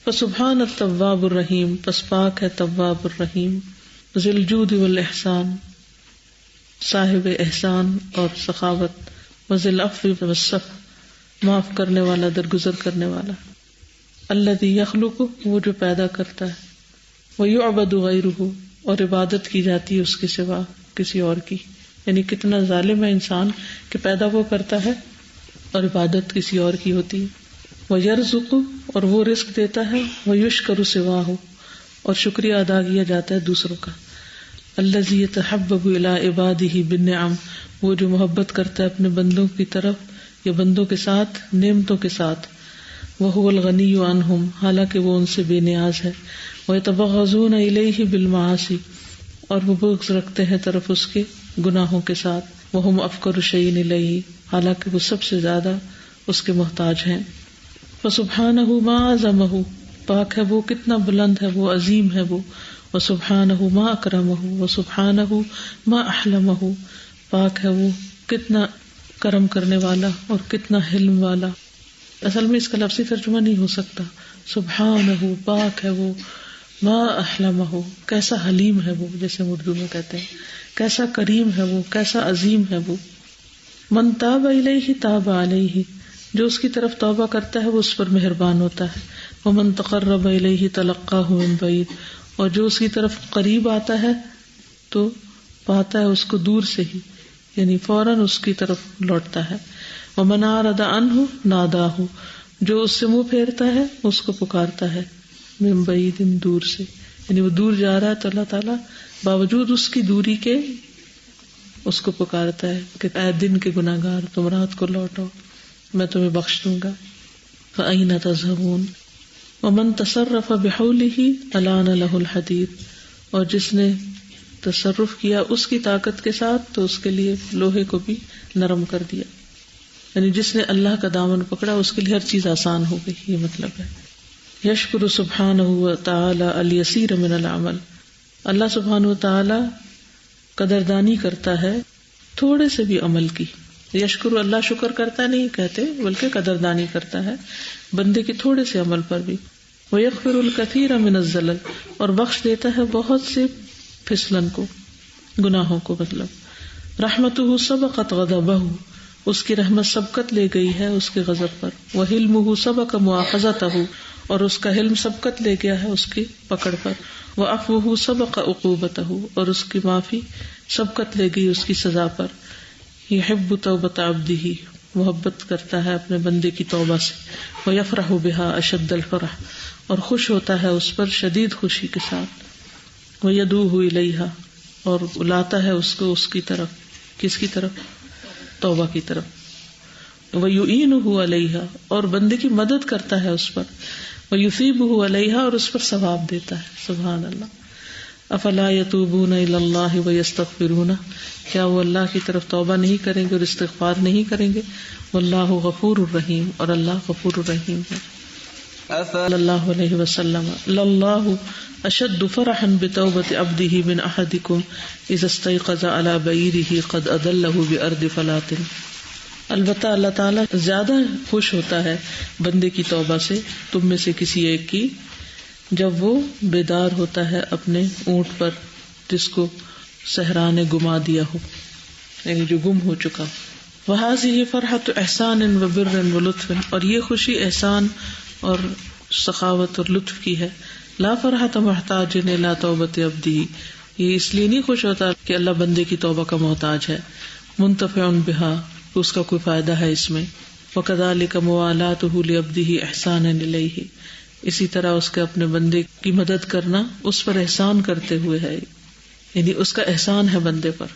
فسبحان التواب الرحیم، پس پاک ہے تواب الرحیم. ذی الجود والاحسان، صاحب احسان اور سخاوت. وذی العفو والصفح، معاف کرنے والا، درگزر کرنے والا. الذی یخلق، وہ جو پیدا کرتا ہے، ویعبد غیرہ، اور عبادت کی جاتی ہے اس کے سوا کسی اور کی. یعنی کتنا ظالم ہے انسان کہ پیدا وہ کرتا ہے اور عبادت کسی اور کی ہوتی ہے. ویرزق، اور وہ رزق دیتا ہے. ویشکر سواہ، اور شکریہ ادا کیا جاتا ہے دوسروں کا. الذی یتحبب الی عبادہ بالنعم، وہ جو محبت کرتا ہے اپنے بندوں کی طرف یا بندوں کے ساتھ نعمتوں کے ساتھ. وہو الغنی عنہم، حالانکہ وہ ان سے بے نیاز ہے. ویتبغضون الیہ بالمعاصی، اور وہ بغض رکھتے ہیں طرف اس کے گناہوں کے ساتھ. وہم افقر شیء الیہ، حالانکہ وہ سب سے زیادہ اس کے محتاج ہیں. فسبحانہ ما اعظمہ، پاک ہے وہ کتنا بلند ہے، وہ عظیم ہے وہ. وسبحانہ ما اکرمہ، وسبحانہ ما احلمہ، پاک ہے وہ کتنا کرم کرنے والا اور کتنا حلم والا. اصل میں اس کا لفظی ترجمہ نہیں ہو سکتا. سبحانہ، پاک ہے وہ. ما احلمہ، کیسا حلیم ہے وہ، جیسے اردو میں کہتے ہیں کیسا کریم ہے وہ، کیسا عظیم ہے وہ. من تاب الیہ تاب علیہ، جو اس کی طرف توبہ کرتا ہے وہ اس پر مہربان ہوتا ہے. ومن تقرب الیہ تلقاہ من بعید، اور جو اس کی طرف قریب آتا ہے تو پاتا ہے اس کو دور سے ہی، یعنی فوراً اس کی طرف لوٹتا ہے. ومن اعرض عنہ ناداہ، جو اس سے منہ پھیرتا ہے اس کو پکارتا ہے. من بعید، دور سے، یعنی وہ دور جا رہا ہے تو اللہ تعالیٰ باوجود اس کی دوری کے اس کو پکارتا ہے کہ اے دن کے گناہگار، تم رات کو لوٹو، میں تمہیں بخش دوں گا. فأین تذهبون. ومن تصرف بحولہ الان لہ الحدید، اور جس نے تصرف کیا اس کی طاقت کے ساتھ تو اس کے لیے لوہے کو بھی نرم کر دیا. یعنی جس نے اللہ کا دامن پکڑا اس کے لیے ہر چیز آسان ہو گئی، یہ مطلب ہے. یشکر سبحانہ وتعالی الیسیر من العمل، اللہ سبحانہ وتعالی قدردانی کرتا ہے تھوڑے سے بھی عمل کی. یشکر، اللہ شکر کرتا نہیں کہتے بلکہ قدردانی کرتا ہے بندے کے تھوڑے سے عمل پر بھی. ویغفر الکثیر من الزلل، اور بخش دیتا ہے بہت سے پھسلن کو، گناہوں کو مطلب. رحمتہ سبقت غضبہ، اس کی رحمت سبقت لے گئی ہے اس کے غضب پر. وحلمہ سبق مؤاخذتہ، اور اس کا حلم سبقت لے گیا ہے اس کی پکڑ پر. وعفوہ سبق عقوبتہ، اور اس کی معافی سبقت لے گئی اس کی سزا پر. یحب توبۃ عبدہ، محبت کرتا ہے اپنے بندے کی توبہ سے. ویفرح بہا اشد الفرح، اور خوش ہوتا ہے اس پر شدید خوشی کے ساتھ. ویدعوہ الیہا، اور بلاتا ہے اس کو اس کی طرف. کس کی طرف؟ توبہ کی طرف. ویعینہ علیہا، اور بندے کی مدد کرتا ہے اس پر. ویثیبہ علیہا، اور اس پر ثواب دیتا ہے. سبحان اللہ. افلا یتوبون الی اللہ ویستغفرون، کیا وہ اللہ کی طرف توبہ نہیں کریں گے اور استغفار نہیں کریں گے؟ واللہ غفور الرحیم، اور اللہ غفور الرحیم ہے. صلی اللہ علیہ وسلم اللہ اشد فرحا بتوبۃ عبدہ من احدکم اذا استيقظ علی بعیرہ قد اضلہ بارض فلاۃ. البتہ اللہ تعالیٰ زیادہ خوش ہوتا ہے بندے کی توبہ سے تم میں سے کسی ایک کی جب وہ بیدار ہوتا ہے اپنے اونٹ پر جس کو صحرا نے گما دیا ہو، یعنی جو گم ہو چکا. وہذہ فرحۃ احسان وبر ولطف، اور یہ خوشی احسان اور سخاوت اور لطف کی ہے. لا فرحۃ محتاج الی توبۃ عبدہ، یہ اس لیے نہیں خوش ہوتا کہ اللہ بندے کی توبہ کا محتاج ہے. منتفع بہا، اس کا کوئی فائدہ ہے اس میں. وکذالک موالاتہ لعبدہ احسانا الیہ، اسی طرح اس کے اپنے بندے کی مدد کرنا اس پر احسان کرتے ہوئے ہے، یعنی اس کا احسان ہے بندے پر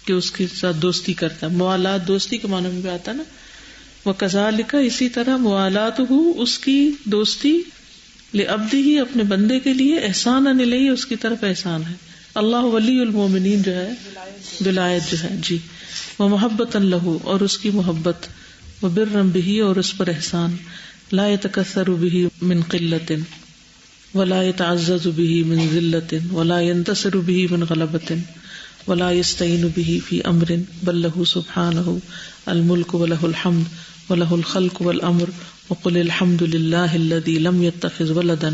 کہ اس کے ساتھ دوستی کرتا ہے. موالات دوستی کے معنی میں بھی آتا ہے نا. وکذالک، اسی طرح موالاتہ، اس کی دوستی، لعبدہ، اپنے بندے کے لیے، احسانا الیہ، اس کی طرف احسان ہے. اللہ ولی المومنین جو ہے، ولایت جو ہے جی. ومحبتا لہ، اور اس کی محبت. وبرا بہ، اور اس پر احسان. لا يتكثر به من قلة ولا يتعزز به من ذلة ولا ينتصر به من غلبة ولا يستعين به في أمر بل له سبحانه الملك وله الحمد وله الخلق والأمر. وقل الحمد لله الذي لم يتخذ ولدا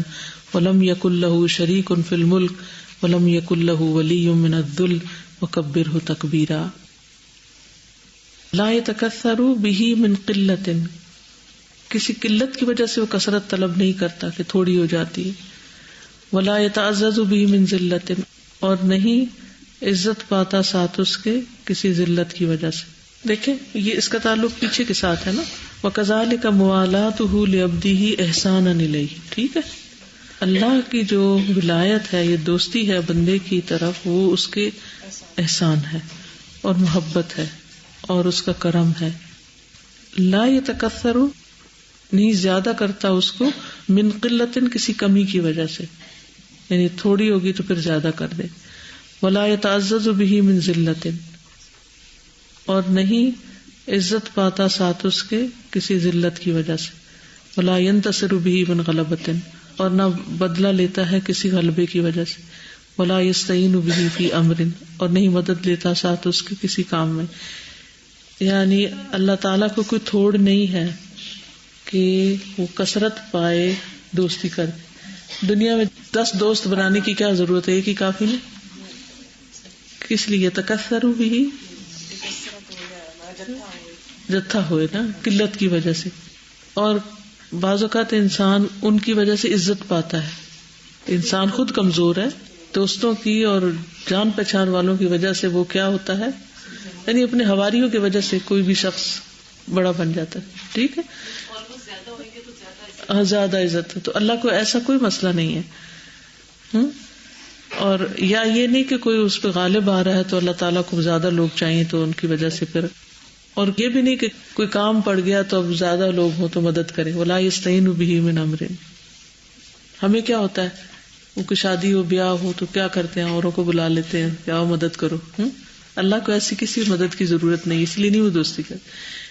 ولم يكن له شريك في الملك ولم يكن له ولي من الذل وكبره تكبيرا. لا يتكثر به من قلة، کسی قلت کی وجہ سے وہ کثرت طلب نہیں کرتا کہ تھوڑی ہو جاتی ہے. ولا يتعزز به من ذلت، اور نہیں عزت پاتا ساتھ اس کے کسی ذلت کی وجہ سے. دیکھیں یہ اس کا تعلق پیچھے کے ساتھ ہے نا. وَكَذَلِكَ مُوَالَاتُهُ لِعَبْدِهِ إِحْسَانًا إِلَيْهِ. ٹھیک ہے، اللہ کی جو ولایت ہے، یہ دوستی ہے بندے کی طرف، وہ اس کے احسان ہے اور محبت ہے اور اس کا کرم ہے. لا يتكثر، نہیں زیادہ کرتا اس کو، من قلت، کسی کمی کی وجہ سے، یعنی تھوڑی ہوگی تو پھر زیادہ کر دے. ولا يتعزز به من ذلت، اور نہیں عزت پاتا ساتھ اس کے کسی ذلت کی وجہ سے. ولا ينتصر به من غلبت، اور نہ بدلہ لیتا ہے کسی غلبے کی وجہ سے. ولا يستعين به في امر، اور نہیں مدد لیتا ساتھ اس کے کسی کام میں. یعنی اللہ تعالیٰ کو کوئی تھوڑ نہیں ہے کہ وہ کثرت پائے دوستی کر. دنیا میں 10 دوست بنانے کی کیا ضرورت ہے، ایک ہی کافی نہیں. کس لیے تکثر بھی جتھا ہوئے نا، قلت کی وجہ سے. اور بعض اوقات انسان ان کی وجہ سے عزت پاتا ہے. انسان خود کمزور ہے، دوستوں کی اور جان پہچان والوں کی وجہ سے وہ کیا ہوتا ہے، یعنی اپنے حواریوں کی وجہ سے کوئی بھی شخص بڑا بن جاتا ہے. ٹھیک ہے، زیادہ عزت ہے. تو اللہ کو ایسا کوئی مسئلہ نہیں ہے. اور یا یہ نہیں کہ کوئی اس پہ غالب آ رہا ہے تو اللہ تعالیٰ کو زیادہ لوگ چاہیے تو ان کی وجہ سے پھر، اور یہ بھی نہیں کہ کوئی کام پڑ گیا تو اب زیادہ لوگ ہوں تو مدد کریں. ولا يستعين به من امر. ہمیں کیا ہوتا ہے، وہ کوئی شادی ہو بیاہ ہو تو کیا کرتے ہیں، اوروں کو بلا لیتے ہیں کہ آؤ مدد کرو. اللہ کو ایسی کسی مدد کی ضرورت نہیں، اس لیے نہیں وہ دوستی کرتے.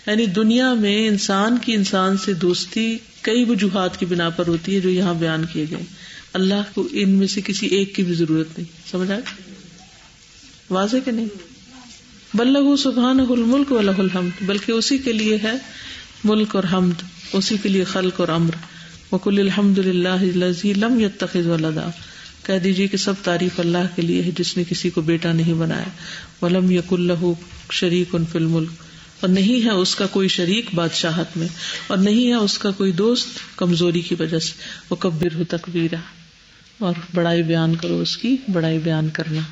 یعنی دنیا میں انسان کی انسان سے دوستی کئی وجوہات کی بنا پر ہوتی ہے جو یہاں بیان کیے گئے. اللہ کو ان میں سے کسی ایک کی بھی ضرورت نہیں. سمجھ آئے؟ واضح کہ نہیں؟ بل لہ سبحانہ الملک ولہ الحمد، بلکہ اسی کے لیے ہے ملک اور حمد، اسی کے لیے خلق اور امر. وقل الحمد للہ الذی لم یتخذ ولدا، کہہ دیجیے کہ سب تعریف اللہ کے لیے ہے جس نے کسی کو بیٹا نہیں بنایا. ولم یکن لہ شریک فی الملک، اور نہیں ہے اس کا کوئی شریک بادشاہت میں، اور نہیں ہے اس کا کوئی دوست کمزوری کی وجہ سے. وکبرہ تکبیرا، اور بڑائی بیان کرو اس کی بڑائی بیان کرنا.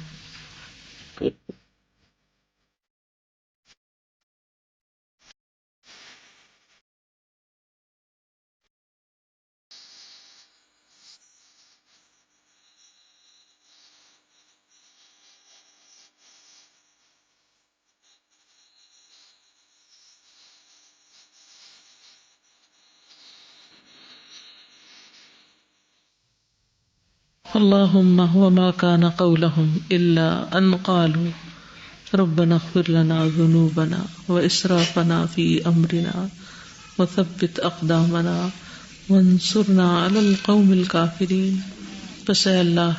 اللہم وما کان قولہم الا ان قالوا ربنا اغفر لنا ذنوبنا واسرافنا فی امرنا وثبت اقدامنا وانصرنا علی القوم الکافرین. بس اے اللہ،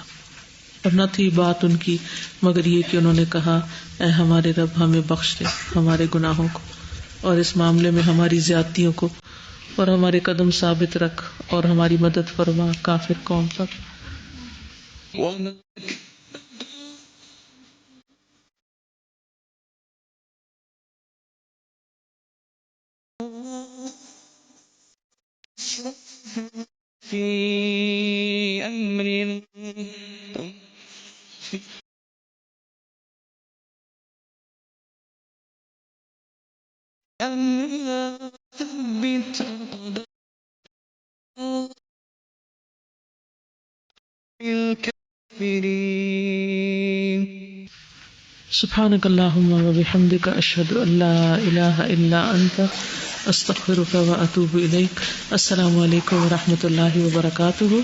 اور نہ تھی بات ان کی مگر یہ کہ انہوں نے کہا اے ہمارے رب ہمیں بخش دے ہمارے گناہوں کو اور اس معاملے میں ہماری زیادتیوں کو، اور ہمارے قدم ثابت رکھ اور ہماری مدد فرما کافر قوم پر. في أمر ثبت الكافرين. سبحانك اللهم وبحمدك أشهد أن لا إله إلا أنت أستغفرك وأتوب إليك. السلام علیکم ورحمۃ اللہ وبرکاتہ.